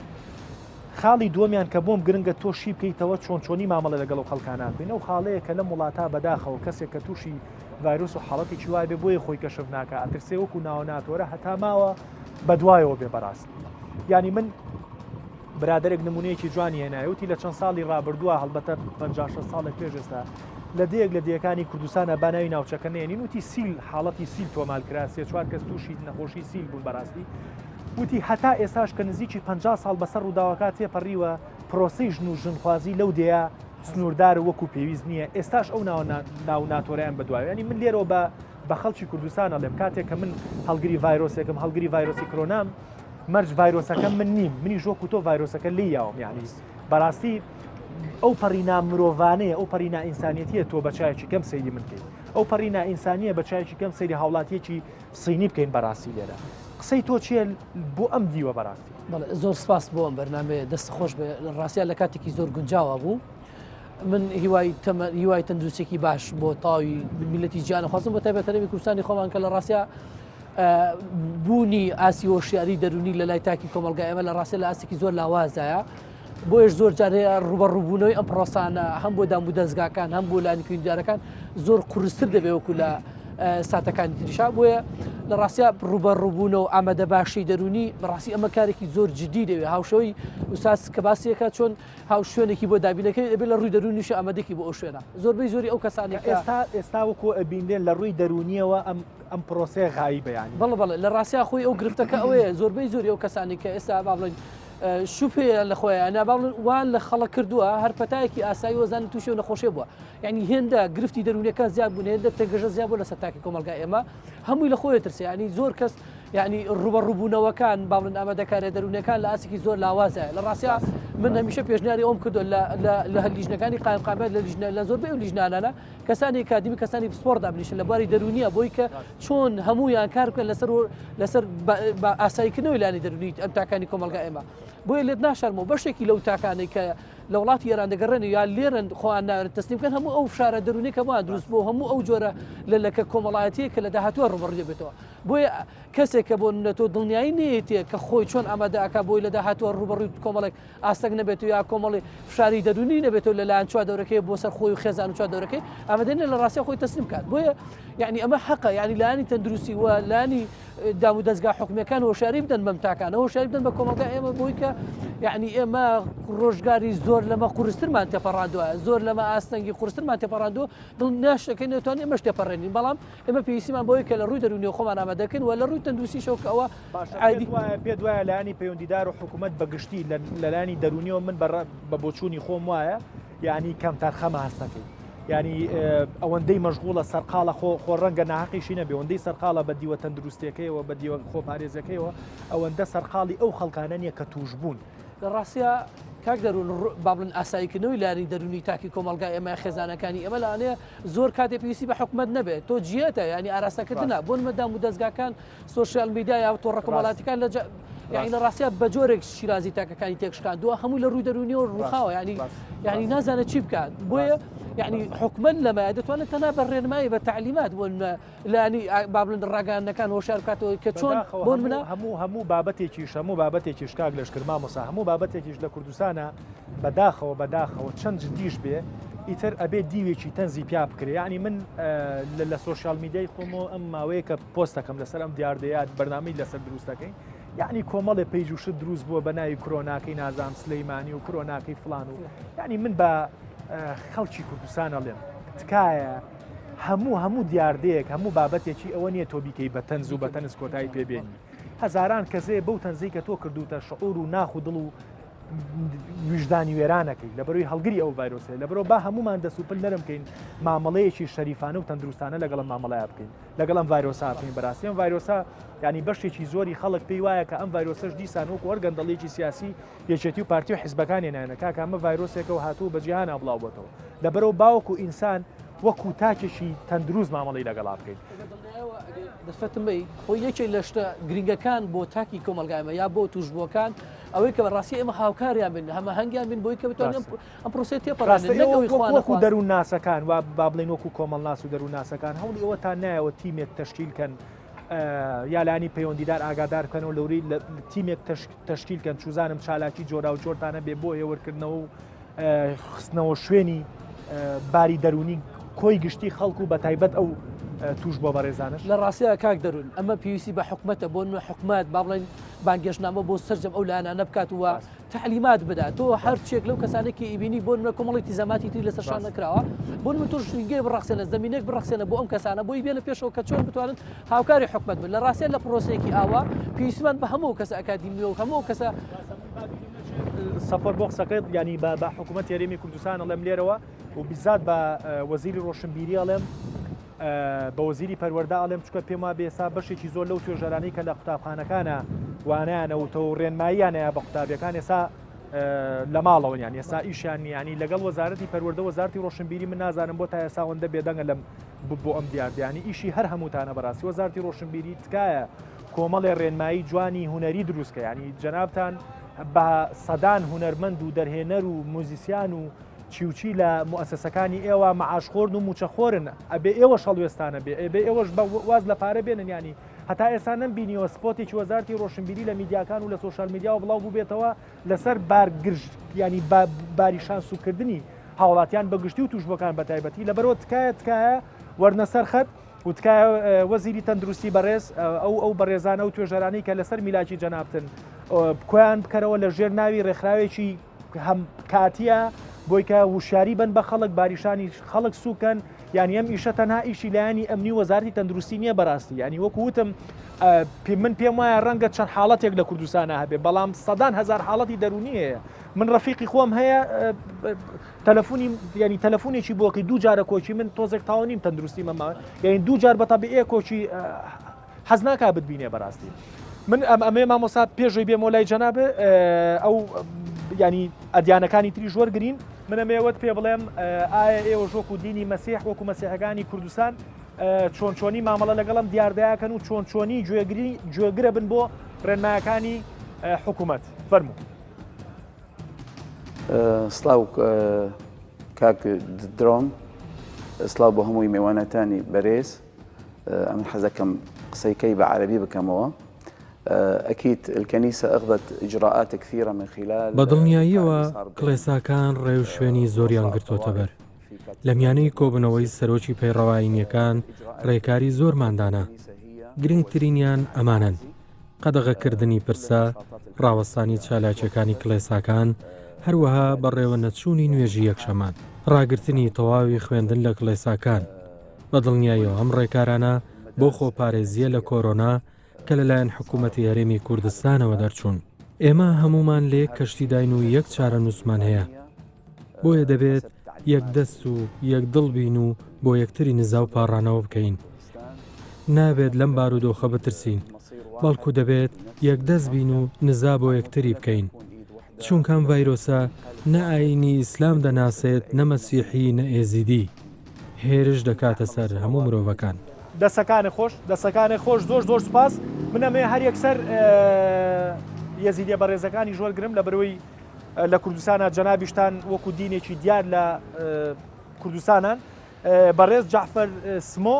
خاڵی دووەمیان کە بۆم گرنگە تۆشی بکەیتەوە چۆنی مامەڵە لەگەڵ و خەڵکانان بین ئەو خاڵەیە کە لە وڵاتە بەداخەوە کەسێک کە تووشی ڤایرۆس و حاڵەتێکی وای بێ بۆیە خۆی کەشف ناکە ئەترسێ وەکو ناوەناتۆرە هەتا ماوە بەدوایەوە بێ بەڕاستی ینی من برادێک نمونەیەکی جوانی هێنایوتی لە چەند ساڵی ڕابردووە هەڵبەتە 56 ساڵێک پێش ئێستا لە دەیەک لە دیەکانی کوردستانە باناوی ناوچەکە نێنین وتی سیل حاڵەتی سیل تۆمالکراسیە چوار کەس تووشی نەخۆشی سیل بوون بەڕاستی وتی هەتا ئێستاش کە نزیکی 50 ساڵ بەسەر ڕووداوەکە تێپەڕیوە پرۆسی ژن و ژنخوازی لەو دەیە سنووردار وەکو پێویست نییە ئێستاش ئەو ناو ناتۆریان بەدوایە ینی من لێرەوە بە خەڵکی کوردستانە لێم کاتێک کە من هەڵگری ڤایرۆسێکم هەڵگری ڤایرۆسی کرۆنام مەرج ڤایرۆسەکە من نیم منی ژۆک و تۆ ڤایرۆسەکە لی یاوم یعنی بەڕاستی ئەو پەڕینا مرۆڤانەیە ئەو پەڕینا ئینسانیەتیە تۆ بەچایەکی کەم سەیری من بکەیت ئەو پەڕینا ئینسانیە بەچایەکی کەم سەیری هاوڵاتیەکی سینی بکەین بەڕاستی لێرە قسەی تۆ چیە بۆ ئەم دیوە بەڕاستی زۆر سپاس بۆ ئەم بەرنامەیە دەست خۆش بێ ڕاستیە لە کاتێکی زۆر گونجاوە بوو من هیوای تەندروستێکی باش بۆ تاوی میلەتی گیانە خواستم بۆ تایبەتەرەوی کوردستانی خۆمان کە لە ڕاستە بوونی ئاسی هۆشیاری دەرونی لە لای تاکی کۆمەلگای ئێمە لە ڕاستە لە ئاسێکی زۆر لاوازایە بۆیش زۆر جارەیە ڕوبەڕووبوونەوەی ئەم پرۆسانە هەم بۆ دامبوو دەستگاکان هەم بۆ لانی کوێندارەکان زۆر قورستر دەبێت وەکو لە ساتەکانی تریشا بۆیە لە ڕاستە ڕوبەڕووبوونەوە و ئامادە باشی دەرونی بەڕاستی ئەمە کارێکی زۆر جدی دەوێت هاوشەوەی وساس کە باسیەکە چۆن هاو شوێنێکی بۆ دابینەکەی دەبێت لە ڕووی دەرونیش ئامادەێکی بۆ ئەو شوێنە زۆربەی زۆری ئەو کەسانی ئێستا وەکو ئەبینێن لە ڕووی دەرونیەوە ئەم پرۆسێ غایی بەیانی بەڵێ لە ڕاستیا خۆی ئەو گرفتەکە ئەوەیە زۆربەی زۆری ئەو کەسانی کە ئێستا با بڵێن شوپێ لە خۆیان ناباڵن وان لە خەڵک کردووە هەر پەتایەکی ئاسایی وەزانانی تووشێ و نەخۆشیە بووە یعنی هێندە گرفتی دەرونیەکە زیاد بوون هێندە تەگەژە زیاد بوو لە سەرتاکی کۆمەلگای ئێمە هەمووی لە خۆی ترسێ ینی زۆر کەس یعنی ڕوبەڕووبوونەوەکان باڵن ئامادەکارە دەرونیەکان لە ئاسێکی زۆر لاوازە لە ڕاستیا من هەمیشە پێشنیاری ئەوم کردو لە لیژنەکانی قایمقامەت لە زۆربەی ئەو لیژنانانە کەسانی کادیمی کەسانی سپۆرت دابنیشن لە بواری دەرونیە بۆی کە چۆن هەموویان کار بکەن لەسەر ئاساییکردنەوەی لانی دەرونی ئەم تاکانی کۆمەلگای ئێمە بۆیە لێت ناشارمەوە بەشێکی لەو تاکانەی کە لە وڵاتی ئێران دەگەڕێن یا لێرن خۆیان ناوێت تەسلیم بکەن هەموو ئەو فشارە دەرونی کە بووە دروست بۆ هەموو ئەو جۆرە لەکە کۆمەڵایەتەیە کە لە داهاتووە ڕوبەڕووی دەبێتەوە بۆیە کەسێک کە بۆ نەتۆ دڵنیایی نێتێ کە خۆی چۆن ئامادەکە بۆی لە داهاتووە ڕوبەڕووی کۆمەڵێک ئاستەک نەبێت و یا کۆمەڵی فشاری دەرونی نەبێتەوە لەلایەن چوار دەورەکەی بۆ سەر خۆی و خێزان و چوار دەورەکەی ئامادەنە لە ڕاستیە خۆی تەسلیم بکات بۆیە یعنی ئەمە حەقە یعنی لایانی تەندروستی و لانی دام و دەستگا حکومیەکان هۆشیاری بدەن بەم تاکانە هۆشیاری بدەن بە کۆمەلگای ئێمە بۆی کە یعنی ئێمە ڕۆژگاری زۆر لەمە قورسترمان تێپەڕاندووە زۆر لەمە ئاستەنگی قورسترمان تێپەڕاندووە دڵ ناشەکەی نەتوانین ئێمەش تێپەڕێنین بەڵام ئێمە پێویستیمان بۆی کە لە ڕووی دەرونی خۆمان ئامادەکەین و لە ڕووی تەندروستیشەوە کە ئەوە پێ وایە لایانی پەیوەندیدار و حکوومەت بەگشتی لەلایانی دەرونیەوە من بە بۆچوونی خۆم وایە یعنی کەم تەرخەمە هەستەکەی ینی ئەوەندەی مەشغوڵە سەرقاڵە خۆ ڕەنگە ناحەقیشی نەبێ ئەوەندەی سەرقاڵە بە دیوە تەندروستیەکەیەوە بە دیوە خۆپارێزەکەیەوە ئەوەندە سەرقاڵی ئەو خەڵکانە نیە کە توش بوون لە ڕاستە کاک دەروون بابلن ئاساییکردنەوەی لاری دەرونی تاکی کۆمەلگای ئێمە خێزانەکانی ئەمە لەوانەیە زۆر کاتێ پێویستی بە حکومەت نەبێت تۆ جیێتە ینی ئاراستەکردنە بۆ مەدام و دەستگاکان سۆشیال میدیا یا تۆ ڕقمەڵاتیەکان لە یعنی لە ڕاستە بە جۆرێک شیرازی تاکەکانی تێکشکاندووە هەموو لە ڕووی دەرونیەوە ڕووخاوە ینی نازانێت چی بکات بۆیە یعنی حکومت لەمە دەتوانێت تەنها بە ڕێنمایی بە تعلیمات بۆن لانی بابلند ڕاگەانەکان هۆشیار بکاتەوە کە چۆن بۆن منە هەموو بابەتێکیش هەموو بابەتێکیش کاک لەشکر مامۆسا هەموو بابەتێکیش لە کوردستانە بەداخەوە چەند جدیش بێ ئیتر ئەبێ دیوێکی تەنزی پیا بکرێ ینی من لە سوۆشال میدیای خۆمەوە ئەم ماوەیە کە پۆستەکەم لەسەر ئەم دیاردەیات بەرنامەی لەسەر دروستەکەی یعنی کۆمەڵێ پێیج وشت دروست بووە بە ناوی کۆرۆناکەی نازام سلەیمانی و کۆرۆناکەی فلان و ینی من بە خەڵکی کوردستان ئەڵێم تکایە هەموو دیاردەیەک هەموو بابەتێکی ئەوە نییە تۆ بیکەی بە تەنز و بە تەنس کۆتایی پێبێنی هەزاران کەسێ بەو تەنزەی کە تۆ کردوتە شعور و ناخ و دڵ و ویژدانی وێرانەکەی لە بەرەوەی هەڵگری ئەو ڤایرۆسێ لە بەرەوە با هەمومان دەسوپل نەرم بکەین مامەڵەیەکی شەریفانە و تەندروستانە لەگەڵ مامەڵایە بکەین لەگەڵ ئەم ڤایرۆسا بکەین بەڕاستی ئەم ڤایرۆسا ینی بەشێکی زۆری خەڵک پێی وایە کە ئەم ڤایرۆسەش دیسان وەکو وەرگەندەڵێکی سیاسی یەکێتی و پارتی و حیزبەکانی نایەنە کاکە ئەمە ڤایرۆسێکە و هاتوو بە جیهانە بڵاو بۆتەوە لە بەرەو باوەکو ئینسان وەکو تاکێکی تەندروست مامەڵەی لەگەڵا بکەین دەستفەتمەی خۆی یەکێک لە شتە گرنگەکان بۆ تاکی کۆمەلگایمە یا بۆ توشبووەکان ئەوەی کە بەڕاستی ئێمە هاوکاریان بن هەمە هەنگیان بن بۆی کە بتوانین ئەم پرۆسێ تێپەڕاستەوەکو دەروون ناسەکان و با بڵێن وەکو کۆمەڵ ناس و دەروون ناسەکان هەوڵی ئەوەتان نایەوە تیمێک تەشکیلکەن یالانی پەیوەندیدار ئاگادار بکەنەوە لەوری تیمێک تەشکیلکەن چوزانم چالاکی جۆرا و جۆرتانە بێ بۆ هێوەرکردنەوە و خستنەوە شوێنی باری دەرونی کۆی گشتی خەڵکو بە تایبەت ئەو توش بۆ بەڕێزانش لە ڕاستیە کاک دەروون ئەمە پێویستی بە حکومەتە بۆ حکومات با بڵێن بانگێشنامە بۆ سەرجەم ئەو لایەنانە بکات وە تعلیمات بدات تۆ هەر چێک لەو کەسانێکی ئیبینی بۆ نمە کۆمەڵی تیزاماتی تری لەسەرشان نەکراوە بۆ نمە توشگەی بڕاخسێنە زمینێک بڕاخسێنە بۆ ئەم کەسانە بۆی بێنە پێشەوە کە چۆن بتوانن هاوکاری حکومەت بن لە ڕاستیە لە پرۆسەیەکی ئاوا پێویستمان بە هەموو کەسە ئەکادیمیە و هەموو کەسە سەفەر بۆ قسەکەت ینی بە حکوومەت یاریمی کوردستان ئەڵێم لێرەوە و بیزات بە وەزیری ڕۆشنبیری ئەڵێم بە وەزیری پەروەردە ئەڵێم چکە پێم وا بێسا بەشێکی زۆر لەو توێژەرانەی کە لە قوتابخانەکانە وانیانەوتەوە ڕێنماییانەیە بە قوتابیەکان ئێستا لە ماڵەوە یان ئێستا ئیشیان ینی لەگەڵ وەزارەتی پەروەردە وەزارەتی ڕۆشنبیری من نازانم بۆ تا ئێساوەندە بێدەنگە لەم بۆ ئەم دیاردیانی ئیشی هەر هەمووتانە بەڕاستی وەزارەتی ڕۆشنبیری تکایە کۆمەڵی ڕێنمایی جوانی هوەری دروستکە ینی جەنابتان بە سەدان هوەرمەند و دەرهێنەر و موزیسیان و چیوچی لە مؤسسەکانی ئێوە مەعاشخۆرن و موچەخۆرن ئەبێ ئێوە شەڵوێستانە بێ ئێوەش واز لە پارە بێنن ینی هەتا ئێستا نەمبینیەوە سپۆتێکی وەزارەتی ڕۆشنبیری لە میدیاکان و لە سۆشال میدیاوە بڵاو بوو بێتەوە لەسەر بارگرژ ینی باری شانسوکردنی هاوڵاتیان بەگشتی و توشبەکان بە تایبەتی لەبەرەوە تکایە وەرنەسەر خەت و تکایە وەزیری تەندروستی بەڕێز ئەو بەڕێزانە و توێژەرانەی کە لەسەر میلاکی جەنابتن کۆیان بکەرەوە لە ژێر ناوی ڕێکخراوێکی هەم کاتیە بۆی کە وشاری بن بە خەڵک باریشانی خەڵک سوکەن یانی ئەم ئیشە تەنها ئیشی لایانی ئەمنی وەزارەتی تەندروستی نییە بەڕاستی ینی وەکو وتم من پێم وایە ڕەنگە چەند حاڵەتێک لە کوردستانە هەبێ بەڵام سەدان هەزار حاڵەتی دەرونی هەیە من ڕەفیقی خۆم هەیە تەلەفۆنی ینی تەلەفۆنێکی بۆقی دوو جارە کۆچی من تۆزێک تاوانیم تەندروستی مەما یعنی دوو جار بەتەبیعە کۆچی حەز ناکا بتبینێ بەڕاستی من ئەمێ مامۆستا پێشوی بێمە لای جەنابێ ئەو ینی ئەدیانەکانی تری وەرگرین من ئەمێوەت پێ بڵێم ئایا ئێوە ژۆک و دینی مەسیح وەکو مەسیحەکانی کوردستان چۆنچۆنی مامەڵە لەگەڵم دیاردەیەکەن و چۆنچۆنی گوێگرە بن بۆ ڕێنمایەکانی حکوومەت فەرموو سلااو کاک درۆم سلااو بۆ هەمووی میوانەتانی بەرێز ئەم حەزەکەم قسەیکەی بە عەرەبی بکەمەوە أكيد الكنيسة أخذت إجراءات كثيرة من خلال بەدڵنیاییەوە کڵێساکان ڕێو شوێنی زۆریان گرتوۆتە بەر لە میانەی کۆبنەوەی سەرۆکی پەیڕەوایینیەکان ڕێکاری زۆرماندانا گرنگترینیان ئەمانن قەدەغەکردنی پرسە ڕاوەستانی چالاکیەکانی کڵێساکان هەروەها بەڕێوە نەچوونی نوێژی یەکشەمان ڕاگررتنی تەواوی خوێندن لە کڵێساکان بەدڵنیاییەوە ئەم ڕێکارانە بۆ خۆپارێزیە لە کۆرۆنا کە لەلایەن حکوومەتی هەرێمی کوردستانەوە دەرچوون ئێمە هەمومان لێک کەشتی داین و یەک چارە نووسمان هەیە بۆیە دەبێت یەک دەست و یەک دڵ بین و بۆ یەکتری نزا و پاڕانەوە بکەین نابێت لەم بارودۆخە بترسین بەڵکو دەبێت یەک دەست بین و نزا بۆ یەکتری بکەین چونکەم ڤایرۆسە نە ئاینی ئیسلام دەناسێت نە مەسیحی نە ئێزیدی هێرش دەکاتە سەر هەموو مرۆڤەکان دەسەکانی خۆش زۆر سوپاس من ئەمێ هەر یەکسەر یەزیدیە بەڕێزەکانی ژۆرگرم لە بەرەوەی لە کوردستانە جەنابیشتان وەکو دینێکی دیار لە کوردستانان بەڕێز جعفەر سمۆ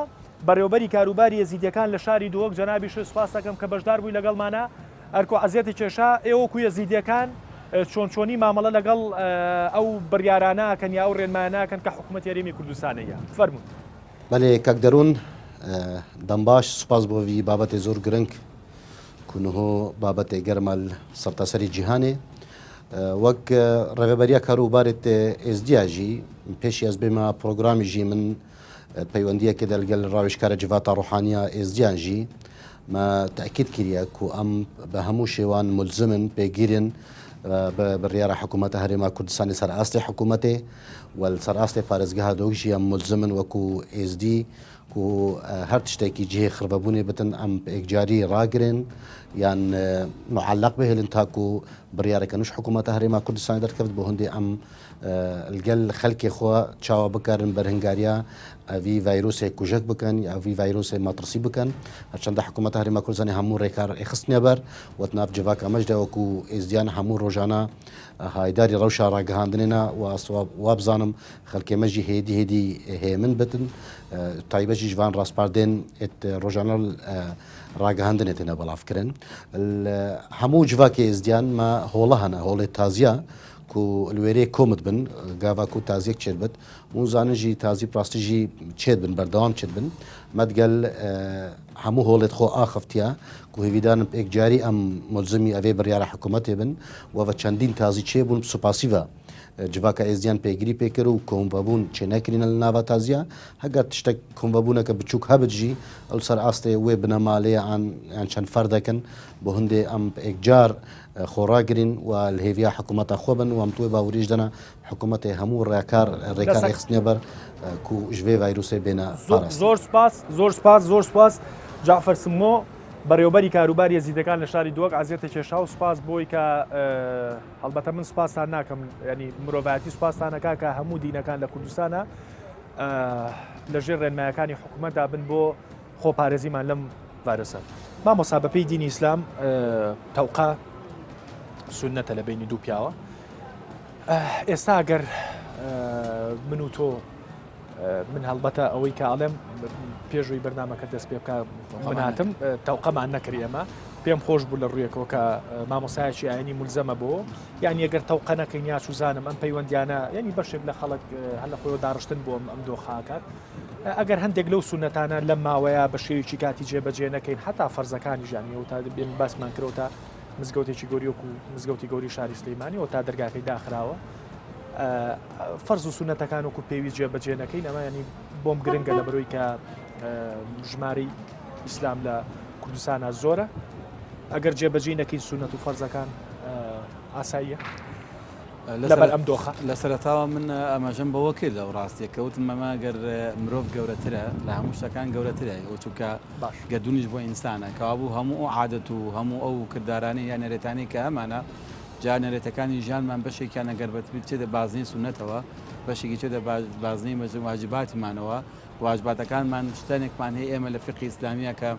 بەڕێوەبەری کاروباری یەزیدیەکان لە شاری دووەک جەنابیش سوپاس دەکەم کە بەشدار بووی لەگەڵمانە ئەرکۆ عەزیەتی کێشا ئێوەکو یەزیدیەکان چۆنی مامەڵە لەگەڵ ئەو بڕیاراناکەن یا ئەو ڕێنماناکەن کە حکوومەت یاریمی کوردستانەیە فەرمون. بەێ کەک دەروون دەمباش سوپاس بۆ وی بابەتی زۆر گرنگ کوونهۆ بابەتێ گەرمەل سەرتاسەری جیهانێ وەک ڕێبەریە کاروبارێت ئێزدیاژی پێشی ئەس بێمە پرۆگرامیژی من پەیوەندیەکە دەلگەل ڕاوێژکارە جڤاتە ڕوحانیا ئێزدیانژی ما تأكيد كريا كو أم بهمو شيوان ملزمن بيجيرن بالريارة حكومته هرما كردستان سر أصل حكومته والسر أصل بارزجها دوجي أم ملزمن وكو SD كو هر تشتكي جهة خربابوني بتن أم إجاري راجرن يعني معلق به الانتاكو بريارة كانوش حكومته هرما كردستان در كفت بهندي أم الجل خلق خوا تشاو بكرن برهنجاريا في فيروس كوجك بكن أو في فيروس مطرسي بكن عشان ده حكومة هرما كردستان همو ريكار إخصني بر وتناف جواك مجده وكو إزديان همو روجانا هايداري روشا راجهاندنا وأصواب وابزانم خلق مجي هدي هي من بتن طيبة جيفان راس باردين ات روجانا راجهاندنا تنا بالافكرن همو جواك إزديان ما هولهنا هول تازيا كو الويري كومت بن غافا كو تازيك تشربت وزانجي تازي براستيجي تشد بن بردوام تشد بن مدقل همو هولت خو اخفتيا كو هيدان بيك جاري ام ملزمي افي بريار حكومتي بن و چندين تازي تشيبون سوباسيفا جواكا ازيان بيجري بيكرو كوم بابون چنكرين النافا تازيا هاگر تشتك كوم بابونا كبچوك هبجي السر استي ويبنا ماليه عن شان فردكن بهندي ام اجار خوراجرين والهيفيا حكومة خوبن ومتوي باوريج دنا حكومة همو ريكار اخسنيبر كو جوي فيروسي بين فارس زور سپاس جعفر سمو بەڕێوەبەری کاروباری یەزیدەکان لە شاری دووەک عزیێتە کێشا و سپاس بۆی کە هەڵبەتە من سپاسان ناکەم ینی مرۆڤایەتی سپاسانەکە کە هەموو دینەکان لە کوردستانە لەژێر ڕێنمایەکانی حکوومەتدا بن بۆ خۆپارێزیمان لەم ڤایرۆسە. مامۆستا بەپێی دینی ئیسلام تەوقا سونەتە لە بینی دوو پیاوە. ئێستا ئەگەر من و تۆ من هەڵبەتە ئەوەی کە ئاڵێم پێشووی بەرنامەکە دەست پێ بکە من هاتم تەوقەمان نەکردی ئەمە پێم خۆش بوو لە ڕوویەکەوە کە مامۆسایەکی ئاینی مولزەمە بۆ یانی ئەگەر تەوقە نەکەین یا سوزانم ئەم پەیوەندیانە یعنی بەشێک لە خەڵک هەر لە خۆیەوە داڕشتن بۆ ئەم دۆخاکات ئەگەر هەندێک لەو سونەتانە لەم ماوەیە بە شێوێکی کاتی جێبەجێ نەکەین حتا فەرزەکانی ژانیەوە تا بێن باسمان کردەوە تا مزگەوتێکی گەوریۆک و مزگەوتی گەوری شاری سلەیمانی و تا دەرگاکەی داخراوە فەرز و سونەتەکان وەکو پێویست جێبەجێ نەکەین ئەمە ینی بۆم گرنگە لە بەرۆی کە ژمارەی ئیسلام لە کوردستانە زۆرە ئەگەر جێبەجێ نەکەین سونەت و فەرزەکان ئاساییە لەبەر ئەم دۆخە لە سەرەتاوە من ئەمەژەم بەوە کرد لەو ڕاستیە کەوتم ئەمە گەر مرۆڤ گەورەترە لە هەموو شتەکان گەورەترە چونکە گەردونیش بۆ ئینسانە کەوابوو هەموو ئەو عادەت و هەموو ئەو کردارانی یان نەرێتانی کە ئەمانە جا نەرێتەکانی ژیانمان بەشێکیان ئەگەر بەتبێت چێتە بازنەی سونەتەوە بەشێکی چێتە بازنەی واجباتیمانەوە واجباتەکانمان شتێنێکمان هەیە ئێمە لە فقی ئیسلامیە کە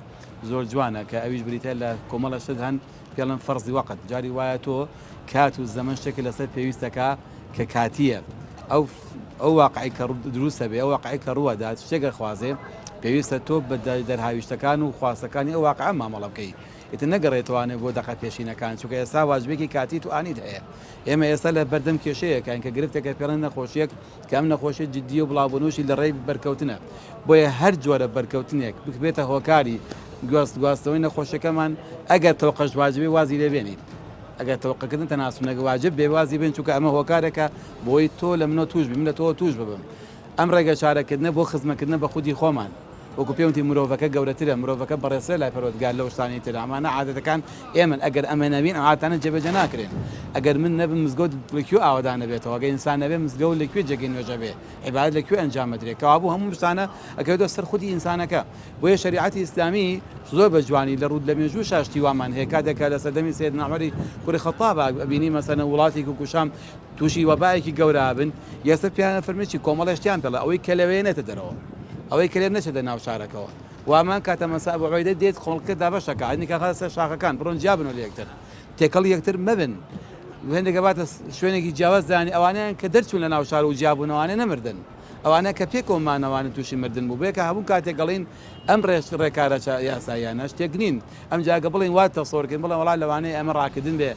زۆر جوانە کە ئەویش بریتە لە کۆمەڵە شت هەن پێڵەن فەرزی وەقت جاری وایە تۆ کات و زەمن شتێکی لەسەر پێویستەکە کە کاتیە ئەو واقعی کە دروستە بێ ئەو واقعی کە ڕووەدا شتێکە خوازێ پێویستە تۆ بە دەرهاویشتەکان و خواستەکانی ئەو واقعە مامەڵە بکەی ئیتر نەگەڕێتوانێت بۆ دەقە پێشینەکان چونکە ئێستا واجبێکی کاتی تو ئانیت هەیە ئێمە ئێستا لە بەردەم کێشەیەکان کە گرفتێکە پێڵەن نەخۆشیەک کە ئەم نەخۆشی جددی و بڵاوبوونوشی لە ڕێی بەرکەوتنە بۆیە هەر جۆرە بەرکەوتنێک بێتە هۆکاری گواستەوەی نەخۆشیەکەمان ئەگەر تەوقەش واجبێ وازی لێبێنین ئەگەر تەوقەکردن تەناسونەکە واجب بێ وازی بێن چونکە ئەمە هۆکارێکە بۆی تۆ لە منۆ توش بی من لە تۆ توش ببم ئەم ڕێگە چارەکردنە بۆ خزمەکردنە بە خودی خۆمان وەکو پێوتی مرۆڤەکە گەورەترە مرۆڤەکە بەڕێسە لای پەروەردگار لەو شتانی تر ئەمانە عادەتەکان ئێمن ئەگەر ئەمە نەبین ئەم عادەتانە جێبەجێ ناکرێن ئەگەر من نەبم مزگەوت لەکوێ ئاوادان نەبێتەوە ئەگەر ئینسان نەبێ مزگەوت لەکوێ جێگەی نوێژە بێ عیبادەت لەکوێ ئەنجام بدرێت کەوابوو هەموو شتانە ئەکەوێتە سەر خودی ئینسانەکە بۆیە شریعەتی ئیسلامی زۆر بە جوانی لە ڕوود لە مێژوو شاشتی وامان هەیە کاتێکە لە سەردەمی سەیدنا عومەری کوڕی خەتاب بینی مەسەلەن وڵاتێکی کوشام تووشی وەبایەکی گەورە بن یەسەر پیانە فەرمیی کۆمەڵەشتیان پێڵە ئەوەی کە لەوەیە نێتە دەرەوە ئەوەی کلێر نەچێتە ناو شارەکەەوە وامان کاتە مەسا بە عویدە دێت خۆڵکە دابەشەکە عینیکە خاصە شاخەکان بڕۆن جیابن و لە یەکتر تێکەڵ یەکتر مەبن هێندێکە باتە شوێنێکی جیاواز دانی ئەوانیان کە دەرچوون لە ناو شار و جیابوونەوانێ نەمردن ئەوانە کە پێکۆمانەوانە تووشی مردن بوو بێکە هەموو کاتێک گەڵین ئەم ڕێکارە یاساییانە شتێک نین ئەم جاگە بڵین واتە سۆرکردن بڵێ وڵات لەوانەیە ئەمە ڕاکردن بێ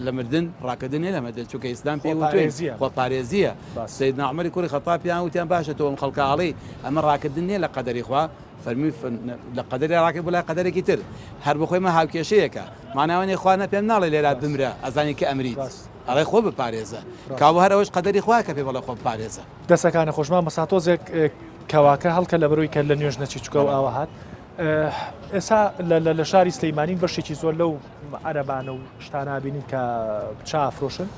لە مردن ڕاکردنێ لەمەدە چونکە ئیسلام پێی وتوێ خۆپارێزیە سەیدنا عومەری کوڕی خەتاب پیان وتیان باشە تۆ ئەم خەڵکاڵی ئەمە ڕاکردن نیە لە قەدەری خوا فەرمی لە قەدەری ڕاکرد بۆ لای قەدەرێکی تر هەر بخۆیمە هاوکێشەیەکە ماناوانێ خوا نە پێم ناڵێ لێرا بمرە ئەزانی کە ئەمریت ئەڵێ خۆ بپارێزە کاوە هەر ئەوەش قەدەری خوا کە پێ بەڵێ خۆ بپارێزە دەسەکانە خۆشمان مەساتۆزێک کەواکە هەڵکە لە بەرۆی کە لە نوێژ نەچی چکە و ئاوە هات ئێستا لە شاری سلەیمانی بەشێکی زۆر لەو عەرەبانە و شتانە بینین کە چافرۆشن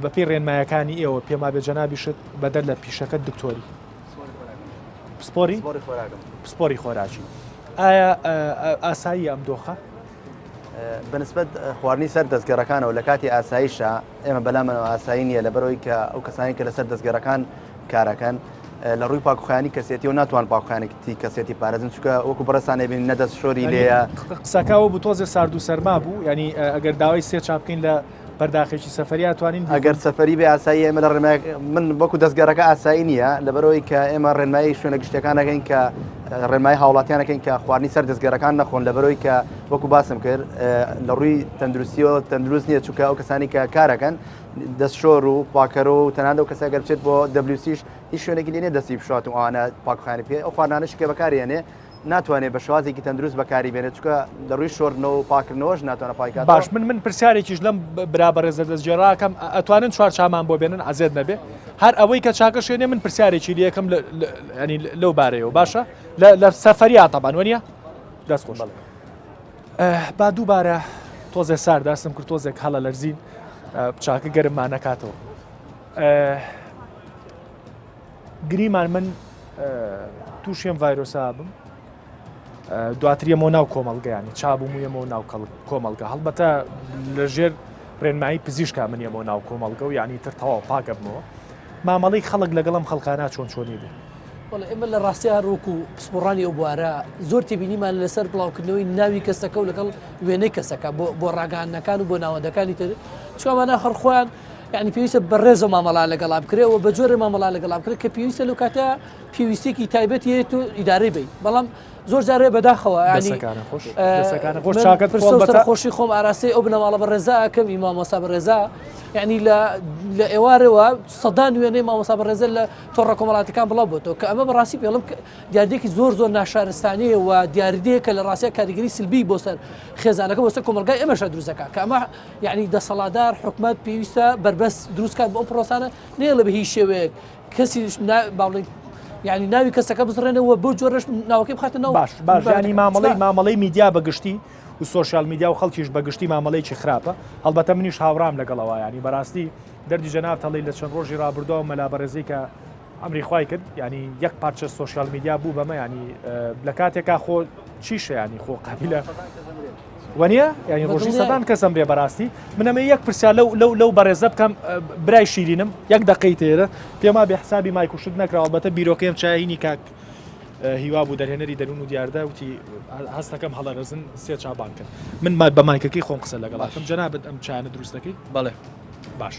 بەپێی ڕێنمایەکانی ئێوە پێما بێ جەنابیشت بەدەر لە پیشەکە دکتۆری پسپۆری خۆراکی ئایا ئاسایی ئەم دۆخە بەنسبەت خواردنی سەر دەستگەڕەکانەوە لە کاتی ئاساییشە ئێمە بەلامەوە ئاسایی نیە لەبەرەوەی کە ئەو کەسانی کە لەسەر دەستگەڕەکان کارەکەن لە ڕووی پاکوخانی کەسێتی و ناتوان پاکخانێکی کەسێتی پارێزن چکە وەکو بەرەسانێ بین نەدەست شۆری لێە قسەکەەوە بوو تۆزێ سارد و سەرما بوو ینی ئەگەر داوای سێ چاپکەین لە پەرداخێکی سەفەری توانین ئەگەر سەفەری بێ ئاسایی ئێمە لە ڕێنمای من وەکو دەستگەڕەکە ئاسایی نییە لەبەرەوەی کە ئێمە ڕێنمایی شوێنە گشتەکانەکەین کە ڕێنمای هاوڵاتیانەکەین کە خواردنی سەر دەستگەڕەکان نەخۆن لەبەرەوەی کە وەکو باسم کرد لە ڕووی تەندروستیەوە تەندروست نییە چونکە ئەو کەسانی کە کارەکەن دەستشۆر و پاکەرە و تەنانە و کەسەگەر بچێت بۆ WCش هیچ شوێنێکی لێنێ دەستی بشات و ئەوانە پاکخانی پێ ئەو خواردانەش کە بەکارێنێ ناتوانێت بە شوازێکی تەندروست بەکاری بێنێت چکە لە ڕووی شۆردنەوە و پاکردنەوەش ناتوانە پایکات باش من پرسیارێکیش لەم برابەڕێزە دەستگێڕاکەم ئەتوانن چوار چامان بۆ بێنن ئازێت نەبێ هەر ئەوەی کە چاکە شوێنێ من پرسیارێکی لەکەم ینی لەو بارەیەوە باشە لە سەفەریا تەبان وەنیە دەست خۆش با دووبارە تۆزێ سار دەستم کرد تۆزێک هەڵە لەرزین چاکە گەرممان نەکاتەوە گریمان من تووشێم ڤایرۆسا بم دواتریەمەوە ناو کۆمەڵگەیانی چابوومەوە ناو کۆمەڵگە هەڵبەتە لەژێر ڕێنمایی پزیشکا منیەمەوە ناو کۆمەڵگە و یعنی تر تەواو پاکە بمەوە مامەڵی خەڵک لەگەڵم خەڵکانە چۆنی بێ ئێمە لە ڕاستیە ڕووک و پسپۆڕانی ئەو بوارە زۆر تێبینیمان لەسەر بڵاوکردنەوەی ناوی کەسەکە و لەگەڵ وێنەی کەسەکە بۆ ڕاگەهاندنەکان و بۆ ناوەندەکانی تر چوانە هەرخۆیان یعنی پێویستە بەڕێزە مامەڵا لەگەڵا بکرێەوە بە جۆرە مامەڵا لەگەڵا بکرێت کە پێویستە لەو کاتە پێویستێکی تایبەت هەیە و ئیدارەی بی بەڵام زۆر جارێ بەداخەوە خۆشی خۆم ئاراسی ئەو بنەماڵە بە ڕێزاکەم ئیمامۆسا بە ڕێزا یعنی لە ئێوارەوە سەدان وێنەی مامۆسا بە ڕێزە لە تۆڕە کۆمەڵاتەکان بڵاو بۆتەوە کە ئەمە بەڕاستی پێڵم دیاردێکی زۆر ناشارستانەیە و دیاردەیەکە لە ڕاستە کاریگەری سلبی بۆ سەر خێزانەکە بۆ سەر کۆمەلگای ئێمەشە دروستەکە کە ئەمە یعنی دەسەڵاتدار حکومەت پێویستە بربەست دروستکات بۆ ئەم پرۆسانە نێڵە بە هیچ شێوەیەک کەسی باڵێن یعنی ناوی کەسەکە بزڕێنەوە بۆ جۆرەش ناوەکەی بخاتنەوە باش ینی مامەڵەی میدیا بەگشتی و سوۆشال میدیا و خەڵکیش بەگشتی مامەڵەیەکی خراپە هەڵبەتە منیش هاوڕام لەگەڵەوە ینی بەڕاستی دەردی جەناب تەڵی لە چەند ڕۆژی ڕابردەوە مەلا بەڕێزەی کە ئەمری خوای کرد ینی یەک پارچە سوۆشال میدیا بوو بەمە ینی لە کاتێکا خۆ چیشە ینی خۆ قابلە وەنیە ینی ڕۆژی سەدان کەسم بێ بەڕاستی منەمە یەک پرسیار لەو بەڕێزە بکەم برای شیرینم یەک دقەی تێرە پێما بێ حسابی مایکوشت نەکراوە بەتە بیرۆکەم چاینی کاک هیوا بوو دەرهێنەری دەروون و دیاردا وتی هەستەکەم هەڵەرزن سێ چابان کرد من بە مایکەکەی خۆم قسە لەگەڵاتم جەنابەت ئەم چانە دروستەکەی بەڵێ باش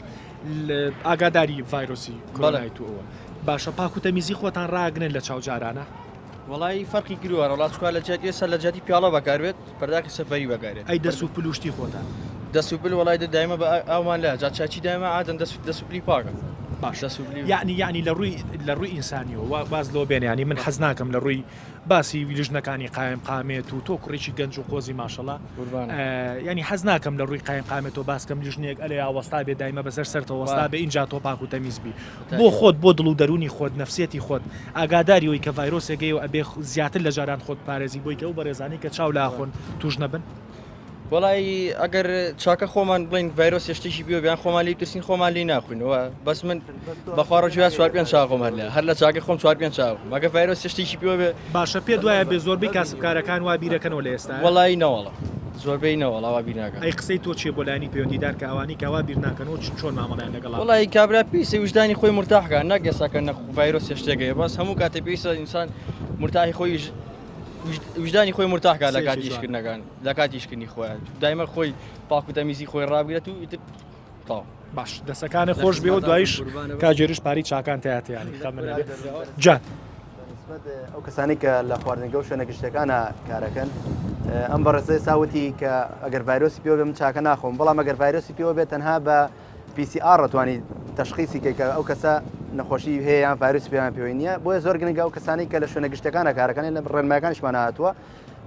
ئاگاداری ڤایرۆسی کۆرۆنای تو ئەوە باشە پاک و تەمیزی خۆتان ڕاگنن لە چاوجارانە وڵی فەرقی کردووە وڵاتکووا لە جات ئێستا لە جاتی پیاڵە بەکاربێت پەرداکی سەفەری بەکارێت ئەی دەست و پلوشتی خۆتان دەسوپل وڵای دایمە بە ئەومان لە جات چاچی دایمە ئادەن دەسوپلی پاکە باش یعنی لە ڕووی ئینسانیەوە باز لۆ بێنێ ینی من حەز ناکەم لە ڕووی باسی ویلژنەکانی قایم قامێت و تۆ کوڕێکی گەنج و قۆزی ماشەڵا ینی حەز ناکەم لە ڕووی قایم قامێتەوە باسکەم لیژنێک ئەلێ ئاوەستا بێ دایمە بەسەر سەرەوە وەستا بێ اینجا تۆ پاک و تەمیزبی بۆ خۆت بۆ دڵ و دەرونی خۆت نەفسێتی خۆت ئاگاداریەوەی کە ڤایرۆسێگەی و ئەبێ زیاتر لە جاران خۆت پارێزی بۆی کە ئەو بەڕێزانی کە چاو لاخۆن توش نەبن وڵی ئەگەر چاکە خۆمان بڵین ڤایرۆس شتێکی بیۆ بیان خۆمان لی ترسین خۆمان لی ناخوینەوە بەس من بەخوارە جویا چوار پێ چا خۆمان لە هەر لە چاکە خۆم چوار پێ چاو مەگە ڤایرۆس شتێکی بیۆ بێ باشە پێ دوایە بێ زۆربەی کاسبکارەکان وا بیرەکەنەوە لە ئێستا وڵی نەوەڵە زۆربەی نەوەڵاوا بیرناکە ئەی قسەی تۆ چێ بۆلانی پەیوەندیدار کە ئەوانی کەوا بیر ناکەنەوە چۆن مامەڵیان لەگەڵ وڵی کابرا پیسی وجدانی خۆی مرتاحکە ناگەساکە نە ڤایرۆس شتێکەیە بەس هەموو کاتێ پێویستە ئینسان مرتاحی خۆی وجدانی خۆی مرتاحکە لە کاتیشکردنەکان لە کاتیشکردنی خۆیان دایمە خۆی پاک و تەمیزی خۆی ڕابگرێت و تاو باش دەسەکانە خۆش بێ و دوایش کاجێریش پاری چاکان تایاتیانی خەمەنە جان ئەو کەسانی کە لە خواردنگە و شوێنە گشتەکانە کارەکەن ئەم بەڕێزەی ساوتی کە ئەگەر ڤایرۆسی پێوە بێ من چاکە ناخۆم بەڵام ئەگەر ڤایرۆسی پێوە بێت تەنها بە PCR ڕەتوانی تەشخیصی کە ئەو کەسە نەخۆشی هەیە یان ڤایرۆسی پێیان پێوەی نییە بۆیە زۆر گرنگە ئەو کەسانی کە لە شوێنە گشتەکانە کارەکانی لە ڕێنمایەکانیشمان هاتووە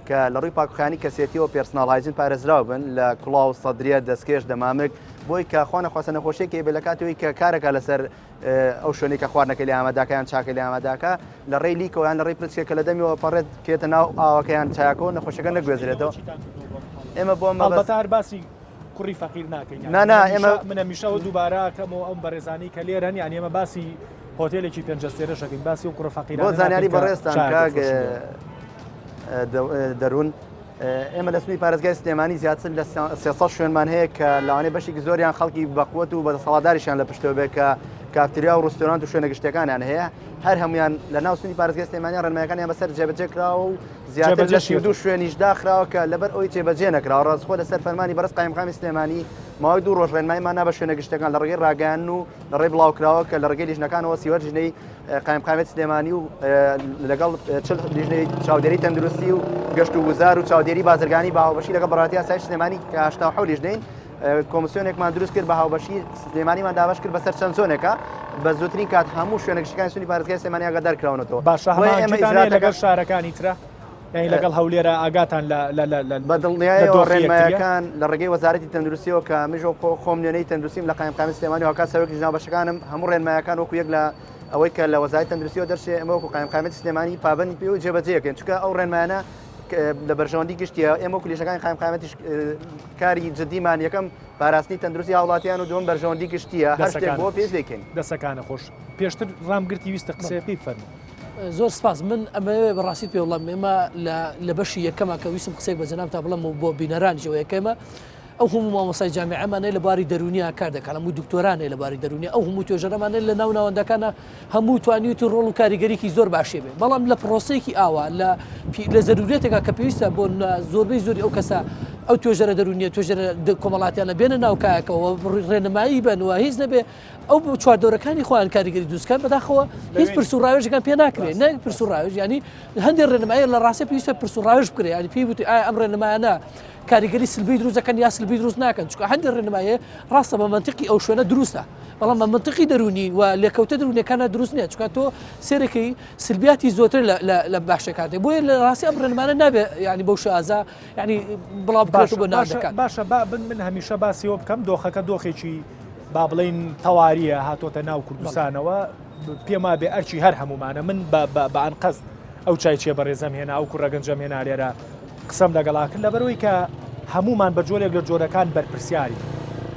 کە لە ڕووی پاکخانی کەسێتیەوە پێرسناڵایزین پارێزراو بن لە کوڵاو سەدرێت دەستکێش دەمامک بۆی کە خۆ نەخواستە نەخۆشیێکی بێ لە کاتەوەی کە کارەکە لەسەر ئەو شوێنی کە خواردنەکە لە ئاماداکەیان چاکە لە ئاماداکە لە ڕێی لیکەوەیان لە ڕێی پرچکە کە لە دەمیەوە پەڕێت کێتە ناو ئاوەکەیان چاکەوە نەخۆشەکە نەگوێزرێتەوە ئێمە بۆ مەبەتار باسی کوڕی فەقیر ناکەین ئێمە منە میشەوە دووبارەکەمەوە ئەم بەڕێزانی کە لێرەن یان ئێمە باسی هۆتێلێکی پێنجەستێرەشەکەین باسی و کوڕە فەقیران بۆ زانیاری بەڕێستان دەروون ئێمە لە سنووی پارێزگای سلێمانی زیاتر لە 300 شوێنمان هەیە کە لەوانەیە بەشێکی زۆریان خەڵکی بەقوت و بەدەسەڵاتداریشیان لە پشتەوە بێ کە کافتریا و ڕستۆرانت و شوێنە گشتەکانیان هەیە هەر هەمویان لە ناو سنووی پارێزگای سلێمانی ڕێنمایەکانیان بەسەر جێبەجێ کراوە و زیاتر لە 32 شوێنیش داخراوە کە لەبەر ئەوی جێبەجێ نەکراوە ڕاستخۆ لەسەر فەرمانی بەرز قایمقامی سلێمانی ماوەی 2 ڕۆژ ڕێنماییمان نا بە شوێنە گشتەکان لە ڕێگەی ڕاگەیان و لە ڕێی بڵاوکراوە کە لە ڕێگەی لیژنەکانەوە سیوەر ژنەی قایمقامێت سلێمانی و لەگەڵ لیژنەی چاودێری تەندروستی و گەشت و گوزار و چاودێری بازرگانی بە هاوبەشی لەگەڵ بەڕاتی یاسای سلێمانی کە 87 لیژنەین کۆمسیۆنێکمان دروست کرد بە هاوبەشی سلێمانیمان دابش کرد بەسەر چەند زۆنێکە بە زووترین کات هەموو شوێنە گشتەکانی سنووری پارێزگای سلێمانی ئاگادارکراونەوە باشە هەمان لەگەڵ شارەکانی ترە یعنی لەگەڵ هەولێرە ئاگاتان بە دڵنیاییەوە ڕێنمایەکان لە ڕێگەی وەزارەتی تەندروستیەوە کە مژۆ خۆم نوێنەی تەندروستیم لە قایمقامی سلێمانی و هاوکات سەرۆکی ژناوبەشەکانم هەموو ڕێنمایەکان وەکو یەک لە ئەوەی کە لە وەزارەتی تەندروستیەوە دەرچێ ئەمە وەکو قایمقامێتی سلێمانی پابەندی پێ و جێبەجێەکەن چونکە ئەو ڕێنمایانە لە بەرژەوەندی گشتیە ئێمە وەکو لیژنەکانی قایمقامێتیش کاری جدیمان یەکەم پاراستنی تەندروستی هاوڵاتیان و دووەم بەرژەوەندی گشتیە هەر شتێک بۆ پێش دەکەین دەسەکانە خۆش پێشتر ڕامگرتی ویستە قسەی پێی فەرموو زۆر سپاس من ئەمە بەڕاستی پێ وڵام ئێمە لە بەشی یەکەمە کە ویسم قسێک بە جەناب تا بڵم بۆ بینەرانیەوە یەکەمە ئەو هەموو مامۆستای جامیعەمانەی لە باری دەرونیە کار دەکات هەموو دکتۆرانەی لە باری دەرونیە ئەو هەموو توێژەرەمانە لە ناو ناوەندەکانە هەموو توانیوت و ڕۆڵ و کاریگەریکی زۆر باشێ بێ بەڵام لە پرۆسەیەکی ئاوا لە زەرورێتێکا کە پێویستە بۆ زۆربەی زۆری ئەو کەسە ئەو توێژەرە دەرونیە توێژەرە کۆمەڵاتیانە بێنە ناو کایەکەەوە ڕێنمایی بنەوە هیچ نەبێ ئەو چواردۆرەکانی خۆیان کاریگەری دروستکان بەداخەوە هیچ پرسوڕاوێژەکان پێ ناکرێت نە پرسوڕاوێژ ینی هەندێک ڕێنمایی لە ڕاستی پێویستە پرسوڕاوێژ بکرێت ینی پێی وتی ئایا ئەم ڕێنمایانە کاریگەری سلبی دروستەکەن یا سلبی دروست ناکەن چونکە هەندێک ڕێنمایە ڕاستە بە منطقی ئەو شوێنە دروستە بەڵام بە منطقی دەرونی و لێکەوتە دەرونیەکانە دروست نییە چونکە تۆ سێرەکەی سلبیاتی زۆتر لە باشەکاتێ بۆیە لە ڕاستی ئەم ڕێنمانە نابێ ینی بەو شازا ینی بڵاو بکات بۆ نادەکات باشە من هەمیشە باسیەوە بکەم دۆخەکە دۆخێکی با بڵین تەواریە هاتۆتە ناو کوردستانەوە پێما بێ ئەرچی هەر هەمومانە من بەعن قەست ئەو چایچێ بەڕێزەم هێنا ئەو کوڕەگەنجەم هێنا لێرە قسەم لەگەڵاکرد لەبەرەوەی کە هەمومان بە جۆرێک لە جۆرەکان بەرپرسیاری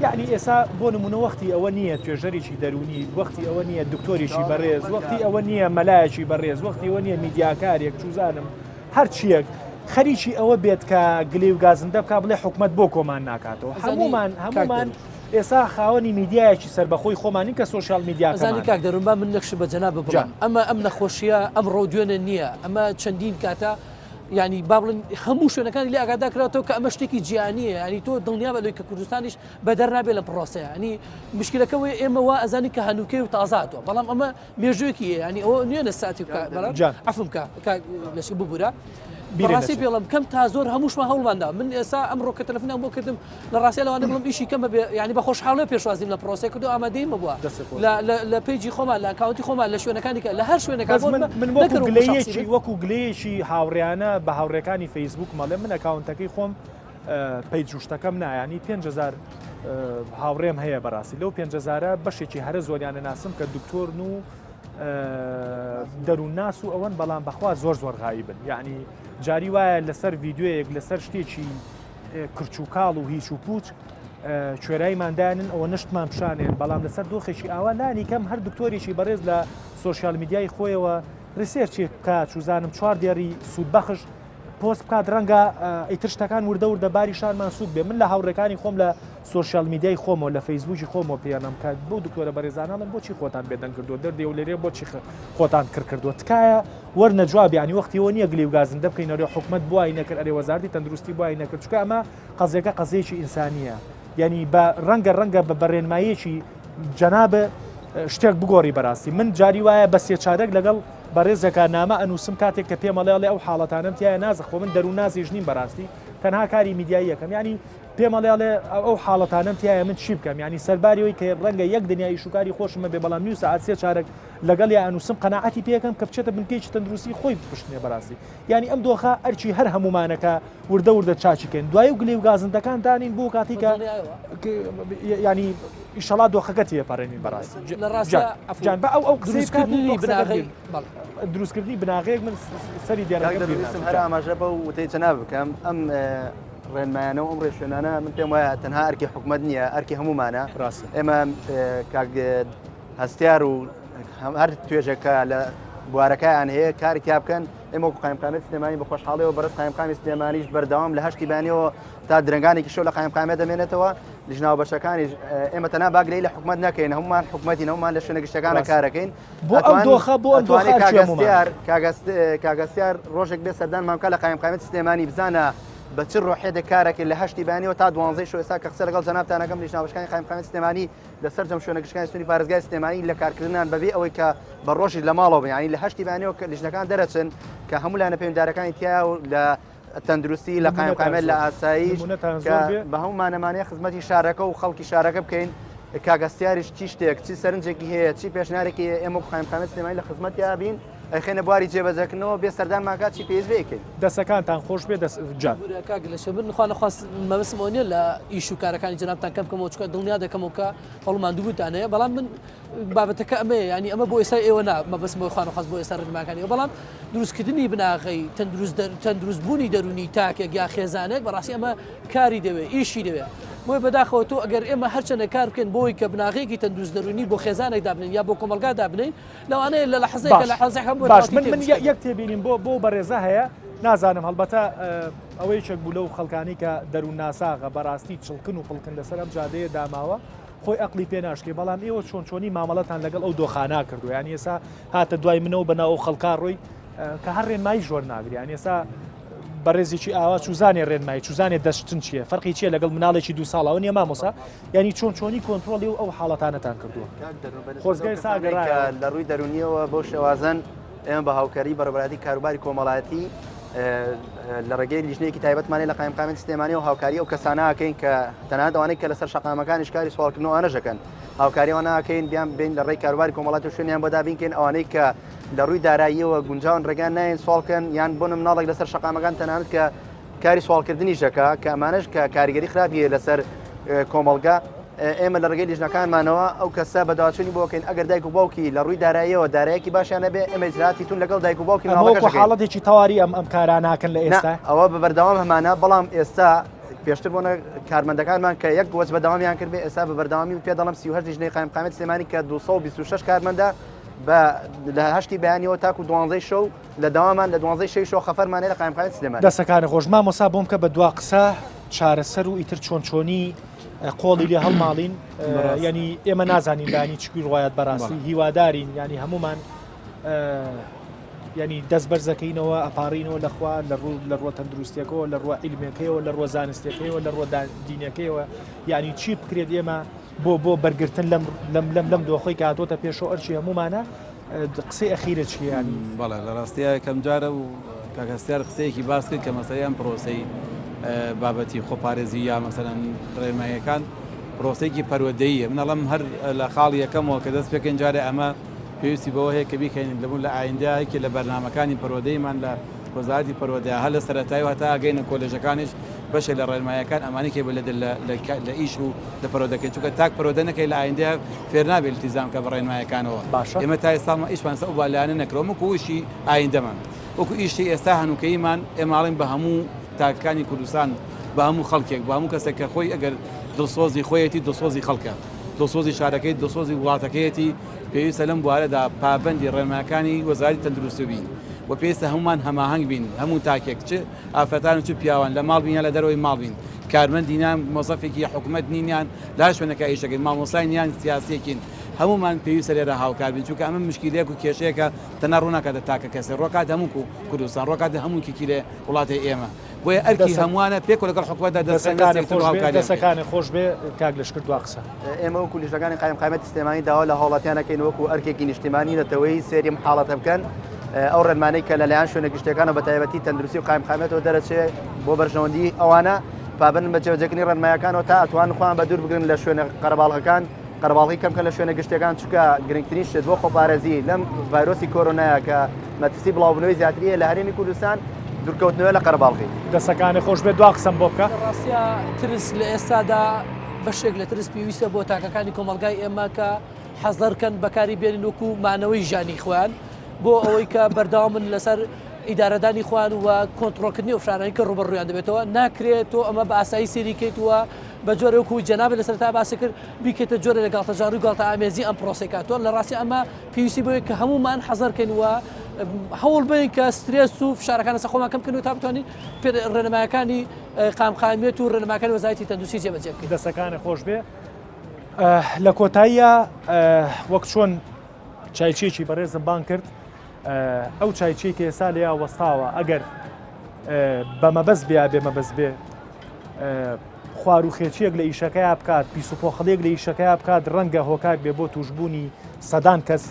یعنی ئێستا بۆ نمونە وەختی ئەوە نییە توێژەرێکی دەرونی وەختی ئەوە نییە دکتۆریشی بەڕێز وەختی ئەوە نییە مەلایەکی بەڕێز وەختی ئەوە نییە میدیاکارێک چوزانم هەر چیەک خەریکی ئەوە بێت کە گلێ و گازندە بکە بڵێ حکومەت بۆ کۆمان ناکاتەوە هەمومان ئێستا خاوەنی میدیایەکی سەربەخۆی خۆمانی کە سوۆشیال میدیا زانی کاک دەروون با من نەخش بە جەناب بڵێم ئەم نەخۆشیە ئەم ڕۆ دوێنە نییە ئەمە چەندین کاتە ینی با بڵێن هەموو شوێنەکانی لێ ئاگادا کراوەوە کە ئەمە شتێکی جیانیە ینی تۆ دڵنیا بەلوی کە کوردستانیش بە دەرنابێت لە پرۆسەیە ینی مشکلەکەەوەی ئێمە وا ئەزانی کە هەنووکەی و تازاتەوە بەڵام ئەمە مێژوەیەکی ینی ئەوە نوێنە ساتی ئەفم لەشی ببوورە بەڕاستی پێڵم کەم تا زۆر هەمووشمان هەوڵماندا من ئێستا ئەمڕۆ کە تەلەفۆنیان بۆ کردم لە ڕاستی لەوانە بڵم ئیشی کەمە بێ ینی بە خۆشحاڵی پێشوازیم لە پرۆسەی کردو ئامادەیمە بووە لە پیجی خۆمان لە ئاکاونتی خۆمان لە شوێنەکانی لە هەر شوێنەکە من وەکو گلەیەکی هاوڕیانە بە هاوڕێکانی فەیسبوک مەڵێ من ئەکاونتەکەی خۆم پەی جوشتەکەم نایانی 5,000 هاوڕێم هەیە بەڕاستی لەو 5,000 بەشێکی هەرە زۆریانە ناسم کە دکتۆرن و دەروون ناس و ئەوەن بەڵام بەخوا زۆر غایبن یعنی جاری وایە لەسەر ڤیددیوەیەک لەسەر شتێکی کرچ و کاڵ و هیچ و پوچ کوێرایماندانن ئەوە نشتمان پیشانێن بەڵام لەسەر دۆخێکی ئاوا لانی کەم هەر دکتۆریشی بەڕێز لە سۆشیال میدیای خۆیەوە ریسێرچێک بکات چوزانم 4 دیێری سوودبەخش پۆست بکات ڕەنگە ئیتر شتەکان وردە باری شارمان سوود بێ من لە هاوڕێکانی خۆم لە سۆشیال میدیای خۆمەوە لە فەیسبوکی خۆمەوە پێیانم کات بۆ دکتۆرە بەڕێزانەڵم بۆچی خۆتان بێدەنگ کردو دەردێ و لێرێ بۆچی خۆتان کردووە تکایە وەرنە جواب ینی وەختیەوە نییە گلێ و گازندە بکەینەوە حکومەت بوای نەکرد ئەرێ وەزارەتی تەندروستی بوای نەکرد چکە ئەمە قەزێکە قەزەیەکی ئینسانیە ینی بە ڕەنگە بە بەڕێنماییەکی جەنابە شتێک بگۆڕی بەڕاستی من جاری وایە بە سێ چارەک لەگەڵ بەڕێزەکە نامە ئەنووسم کاتێک کە پێمەڵێڵێ ئەو حاڵەتانم تایە نازەخۆ من دەرو نازیش نیم بەڕاستی تەنها کاری میدیایی یەکەم ینی پێمەڵێڵێ ئەو حاڵەتانم تایە من چی بکەم ینی سەرباریەوەی کە ڕەنگە یەک دنیای شوکاری خۆشمە بێ بەڵام نیو ساعت سێ چارەک لەگەڵ یا ئەنووسم قەناعەتی پێکەم کە بچێتە بنکەی تەندروستی خۆی بپشتنێ بەڕاستی ینی ئەم دۆخە ئەرچی هەر هەمومانەکە وردە چاچیکەن دوای و گلێ و گازندەکان دانین بۆ کاتی کە ینی ئیشەڵا دۆخەکە تێپەڕێنین بەڕاستی جان بە ئەو دروستکردنی بناغی دروستکردنی بناغەیەک من سەری دیارەکەم هەر ئاماژە بە وتەی جەناب بکەم ئەم ڕێنمایانە و ئەم ڕێشوێنانە من پێم وایە تەنها ئەرکی حکومەت نییە ئەرکی هەمومانە ئێمە هەستیار و هەر توێژەکە لە بوارەکەیان هەیە کارێکیا بکەن ئێمە قایمقامێت سلێمانی بە خۆشحاڵیەوە بەرز قایمقامی سلێمانیش بەردەوام لە هەشتی بانیەوە تا درنگانێکی شەو لە قایمقامێت دەمێنێتەوە لژناو بەشەکانی ئێمە تەنها باگرەی لە حکومەت نەکەین هەمومان حکومەتی هەمومان لە شوێنە گشتەکانە کارەکەین بۆ ئەم دۆخە بۆ ئەم کاگەستیار ڕۆژێک بێ سەردانمانکە لە قایمقامێت سلێمانی بزانە بە چ ڕۆحێدە کارێکی لە هەشتی بانیەوە تا دوانزەی شو ئێستا کە قسە لەگەڵ جەنابتانەکەم لژناوبەشەکانی قایمقامێت سلێمانی لەسەر جەم شوێنەگەشتەکانی سنووری پارێزگای سلێمانی لە کارکردنان بەبێ ئەوەی کە بە ڕۆژی لە ماڵەوە ینی لە هەشتی بانیەوە کە لیژنەکان دەرەچن کە هەموو لایەنە پەیوەنددارەکانی تیا و لە تەندروستی لە قایمقامێت لە ئاساییش بە هەموو مانەمانەیە خزمەتی شارەکە و خەڵکی شارەکە بکەین کاگەستیاریش چی شتێک چی سەرنجێکی هەیە چی پێشنارێکی ئێمە قایمقامێت سلێمانی لە خزمەتیا بین ئەخێنە بواری جێبەجەکردنەوە بێ سەردان ماکات چی پێویست بکەین دەستەکانتان خۆش بێ جان من خواست مەبەستم نیە لە ئیش و کارەکانی جەنابتان کەم بکەمەوە چکە دڵنیا دەکەمەوە کە هەڵمان دووبووتانەیە بەڵام من بابەتەکە ئەمەیە ینی ئەمە بۆ ئێستا ئێوە نا مەبەستمەوە خوانەخواست بۆ ئێستا ڕێنماکانی بەڵام دروستکردنی بناغی تەندروستبوونی دەرونی تاکێک یا خێزانێک بەڕاستی ئەمە کاری دەوێت ئیشی دەوێت بۆی بەداخەوە تۆ ئەگەر ئێمە هەرچەنە کار بکەین بۆی کە بناغێکی تەندروست دەرونی بۆ خێزانێک دابنین یا بۆ کۆمەلگا دابنین لەوانەیە لە لەحظەیەکە لە حەزێکم باش من یەک تێبینیم بۆ بەڕێزە هەیە نازانم هەڵبەتە ئەوەی چەک بوو لەو خەڵکانی کە دەروون ناساغە بەڕاستی چڵکن و پڵکن لەسەر ئەم جادەیە داماوە خۆی ئەقلی پێ ناشکێ بەڵام ئێوە چۆنی مامەڵەتان لەگەڵ ئەو دۆخانە کردو یانی ئێستا هاتە دوای منەوە بەناو خەڵکا ڕۆی کە هەر ڕێنمایی ژۆر ناگری یانی ئێستا بەڕێزێکی ئاوا چوزانێ ڕێنمایی چوزانێ دەشتن چییە فەرقی چیە لەگەڵ مناڵێکی دو ساڵەوە نیە مامۆسا ینی چۆنی کۆنتترۆلی و ئەو حاڵەتانەتان کردووە خۆزگای ساگەڕایە لە ڕووی دەرونیەوە بۆ شێوازن ئێمە بە هاوکاری بەڕێوەبەری کاروباری کۆمەڵایەتی لە ڕێگەی لیژنەیەکی تایبەتمانێ لە قایمقامێت سلێمانی و هاوکاری ئەو کەسانەکەین کە تەنها ئەوانەی کە لەسەر شەقامەکانی شکاری سوالکردنەوە ئەنەژەکەن هاوکاریەوەناکەین بیان بین لە ڕێی کاروباری کۆمەڵاتی و شوێنیان بۆدا بینکەین ئەوانەی کە لە ڕووی داراییەوە گونجاون ڕێگان نایەن سوالکەن یان بۆ مناڵێک لەسەر شەقامەکان تەنانەت کە کاری سوالکردنی ژەکە کە ئەمانش کە کاریگەری خراپیە لەسەر کۆمەڵگا ئێمە لە ڕێگەی لیژنەکانمانەوە ئەو کەسە بەداواچوونی بۆکەین ئەگەر دایک و باوکی لە ڕووی داراییەوە دارایەکی باشیان نەبێ ئەمە ئیجراتی تون لەگەڵ دایک و باوکی حاڵەتێکی تەواوی ئەم کاراناکەن لە ئێستا ئەوە بە بەردەوام هەمانە بەڵام ئێستا پێشتر بۆنە کارمەندەکانمان کە یەک وەز بەداوامیان کرد بێ ئێستا بە بەردەوامی پێ دەڵم 38 لیژنەی قایمقامێت سلێمانی کە 226 کارمەندە لە هەشتی بەیانیەوە تاکو دوانزەی شەو لە داوامان لە دوانزەی شەی شۆ خەفەرمانێ لە قایمقامێت سلێمانی دەستەکانی خۆش مامۆستا بۆم کە بە دوا قسە چارەسەر و ئیتر چۆنی قۆڵی لێ هەڵماڵین ینی ئێمە نازانین دانی چکوی ڕوايەت بەڕاستی هیوادارین ینی هەمومان ینی دەست بەرزەکەینەوە ئەپارینەوە لەخوا لە ڕوە تەندروستیەکەەوە لە ڕوە عیلمەکەیەوە لە ڕوە زانستیەکەیەوە لە ڕوە دینەکەیەوە ینی چی بکرێت ئێمە بۆ بەرگرتن لەم دۆخۆی کە هاتۆتە پێشەوە ئەرچی هەمومانە قسەی ئەخیرە چیانی بەڵێ لە ڕاستیە کەم جارە و کاکەستیار قسەیەکی باس کرد کە مەسەریان پرۆسەی بابەتی خۆپارێزی یا مەسەرەن ڕێنماییەکان پرۆسەیەکی پەروەدەیە منەڵم هەر لە خاڵی یەکەمەوە کە دەست پێکەین جارێ ئەمە پێویستی بەوە هەیە کە بیکەین لەبوون لە ئایندەیەکی لە بەرنامەکانی پەروەدەیمان لە وەزارەتی پەروەدە هەر لە سەرەتایی هەتا ئەگەینە کۆلێژەکانیش بەشێک لە ڕێنماییەکان ئەمانی کێ لە ئیش و لە پەروەدەکەین چونکە تاک پەروەدە نەکەی لە ئایندەیە فێر نابێت التیزام کە بە ڕێنماییەکانەوە ئێمە تا ئێستامان ئیشمان سە بالایانە نەکرۆم وەکو وشی ئایندەمان وەکو ئیشی ئێستا هەنووکەیمان ئێماڵین بە هەموو تاکەکانی کوردستان بە هەموو خەڵکێک بە هەموو کەسێک کە خۆی ئەگەر دڵسۆزی خۆیەتی دڵسۆزی خەڵکە دڵسۆزی شارەکەی دڵسۆزی وڵاتەکەیەتی پێویستە لەم بوارەدا پابەندی ڕێنماییەکانی وەزارەتی تەندروستی بین و پێویستە هەمومان هەماهەنگ بین هەموو تاکێک چ ئافرەتان و چ پیاوان لە ماڵ بینیان لە دەرەوەی ماڵ بین کارمەندینان مۆزەفێکی حکوومەت نینیان لا شوێنەکە ئیشەکەین مامۆسای نیان سیاسیەکین هەمومان پێویستە لێرە هاوکار بین چونکە ئەمە مشکلەیەک و کێشەیەکە تەنها ڕووناکاتە تاکە کەسێ ڕۆکات هەموو کوردستان ڕۆکات هەموو کیکی لێ وڵاتی ئێمە بۆیە ئەرکی هەمووانە پێک لەگەڵ حکوومەتدا دەستەکانی خۆش بێ کاک لەش کردوا قسە ئێمە وەکو لیژەکانی قایمقامەتی سلێمانی داوا لە هاوڵاتیانەکەین وەکو ئەرکێکی نیشتیمانی نەتەوەی سێری حاڵەتە بکەن ئەو ڕێنمانەی کە لەلایەن شوێنە گشتەکانە بە تایبەتی تەندروستی و قایمقامەتەوە دەرەچێت بۆ بەرژەوەندی ئەوانە پابند بە جێبەجێکردنی ڕێنمایەکانەوە تا ئەتوان خۆیان بە دوور بگرن لە شوێنە قەرەباڵغەکان قەرەباڵغی کەمکە لە شوێنە گشتەکان چونکە گرنگترین شت بۆ خۆپارێزی لەم ڤایرۆسی کۆرۆنایە کە مەترسی بڵاوبوونەوەی زیاتریە لە هەرێمی کوردستان دوورکەوتنەوە لە قەرەباڵغی دەستەکانی خۆش بێ دوا قسەم بۆ بکە ڕاستە ترس لە ئێستادا بەشێک لە ترس پێویستە بۆ تاکەکانی کۆمەلگای ئێمە کە حەزەرکەن بەکاری بێنن وەکو مانەوەی ژانی خوان بۆ ئەوەی کە بەرداوامن لەسەر ئیدارەدانی خوان و کۆنتڕۆلکردنی ئۆفشارانی کە ڕوبەڕوویان دەبێتەوە ناکرێت تۆ ئەمە بە ئاسایی سێریکەیتوە بە جۆرە وەکو جەنابێت لەسەرتا باسی کرد بیکێتە جۆرە لە گاڵتەجار و گاڵتە ئامێزی ئەم پرۆسێکاتۆ لە ڕاستی ئەمە پێویستی بۆیە کە هەمومان حەزەرکەینەوە هەوڵ بین کە سترێس و فشارەکان لەسەر خۆمان کەم کردن تا بتوانین ڕێنمایەکانی قامقامیەت و ڕێنماکانی وەزارەتی تەندروستی جێبەجێ بکەین. دەستەکانی خۆش بێ لە کۆتاییە وەک چۆن چایچێکی بەڕێزم بان کرد ئەو چایچێکی ئێستا لێیا وەستاوە ئەگەر بەمەبەست بێ بێمەبەست بێ خواروخێچیەک لە ئیشەکەی بکات پیسوپۆخەڵێک لە ئیشەکەی بکات ڕەنگە هۆکار بێ بۆ توشببوونی سەدان کەس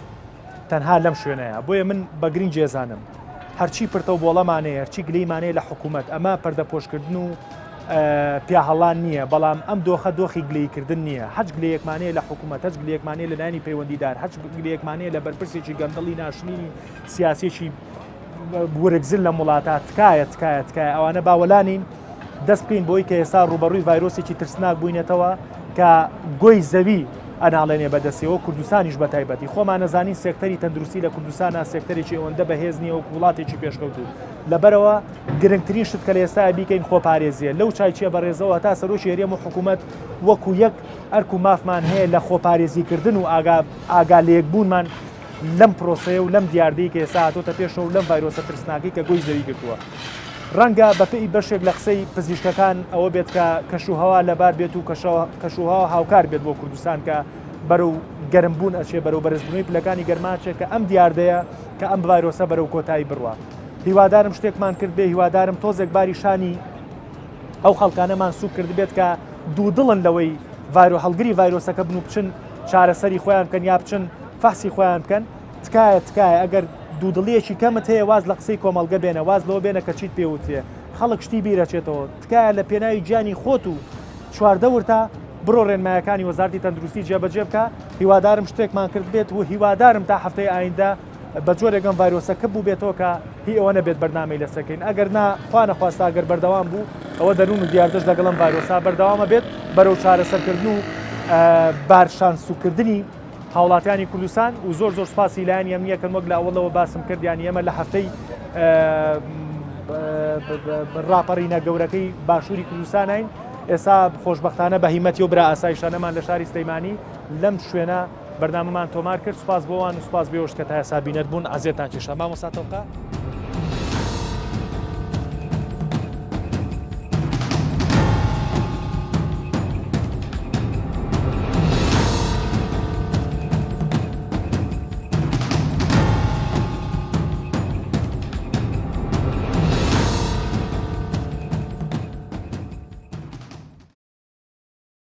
تەنها لەم شوێنەیە بۆیە من بەگرین جێزانم هەرچی پرتە و بۆڵەمانەیە هەرچی گلەیمانەیە لە حکوومەت ئەمە پەردەپۆشکردن و پیاهەڵان نییە بەڵام ئەم دۆخە دۆخی گلەیکردن نییە هەچ گلەیەکمانەیە لە حکوومەت هەچ گلەیەکمانەیە لە لایانی پەیوەندیدار هەچ گلەیەکمانەیە لە بەرپرسێکی گەندەڵی ناشرینی سیاسێکی وەرەگزل لە وڵاتات تکایە ئەوانە باوەلانین دەست بکەین بۆی کە ئێستا ڕوبەڕووی ڤایرۆسێکی ترسناک بووینێتەوە کە گۆی زەوی ئەناڵێنێ بەدەستەوە کوردستانیش بە تایبەتی خۆمان نەزانین سێکتەری تەندروستی لە کوردستانە سێکتەرێکی ئەوەندە بەهێز نییە وەکو وڵاتێکی پێشکەوتوو لەبەرەوە گرنگترین شت کە لە ئێستا بیکەین خۆپارێزیە لەو چایچیە بەڕێزەوە تا سەرۆکی هەرێم و حکوومەت وەکو یەک ئەرک و مافمان هەیە لە خۆپارێزیکردن و ئاگا لێکبوونمان لەم پرۆسەیە و لەم دیاردەی کە ئێستا هاتۆتە پێشەوە لەم ڤایرۆسە ترسناکەی کە گۆی زەوی گرتووە ڕەنگە بەپێی بەشێک لە قسەی پزیشکەکان ئەوە بێت کە کەشوهەوا لەبار بێت و کەشوهەوا هاوکار بێت بۆ کوردستان کە بەرەو گەرمبوون ئەچێ بەرەو بەرزبوونی پلەکانی گەرماچێت کە ئەم دیاردەیە کە ئەم ڤایرۆسە بەرەو کۆتایی بڕوە هیوادارم شتێکمان کرد بێ هیوادارم تۆزێک باری شانی ئەو خەڵکانەمان سوک کرد بێت کە دوو دڵن لەوەی هەڵگری ڤایرۆسەکە بن و بچن چارەسەری خۆیان بکەن یا بچن فەحسی خۆیان بکەن تکایە ئەگەر دوودڵیەکی کەمت هەیە واز لە قسەی کۆمەڵگە بێنە واز لەوە بێنە کە چیت پێوتێ خەڵک شتی بیرەچێتەوە تکایە لە پێناوی گیانی خۆت و چواردە ورتا بڕۆ ڕێنمایەکانی وەزارەتی تەندروستی جێبەجێ بکە هیوادارم شتێکمان کرد بێت و هیوادارم تا هەفتەی ئایندا بە جۆرێکم ڤایرۆسەکە بوو بێتەوە کە هی ئەوە نەبێت بەردنامەی لەسەکەین ئەگەر خوا نەخواستا ئەگەر بەردەوام بوو ئەوە دەروون و دیاردەش لەگەڵم ڤایرۆسا بەردەوامە بێت بەرەو چارەسەرکردن و بارشانسوکردنی هاوڵاتیانی کوردستان و زۆر سپاسی لایەن یەمنیەکەن وەک لە ئەوڵەوە باسم کردیان ئێمە لە هەفتەی ڕاپەڕینە گەورەکەی باشووری کوردستانین ئێستا خۆشبەختانە بە هیمەتی و برا ئاسایشانەمان لە شاری سلەیمانی لەم شوێنە بەردامەمان تۆمار کرد سوپاس بۆوان و سوپاس بێوەش کە تا ئێستا بینەت بوون ئازیێتان کێشە مامۆستا تەوقا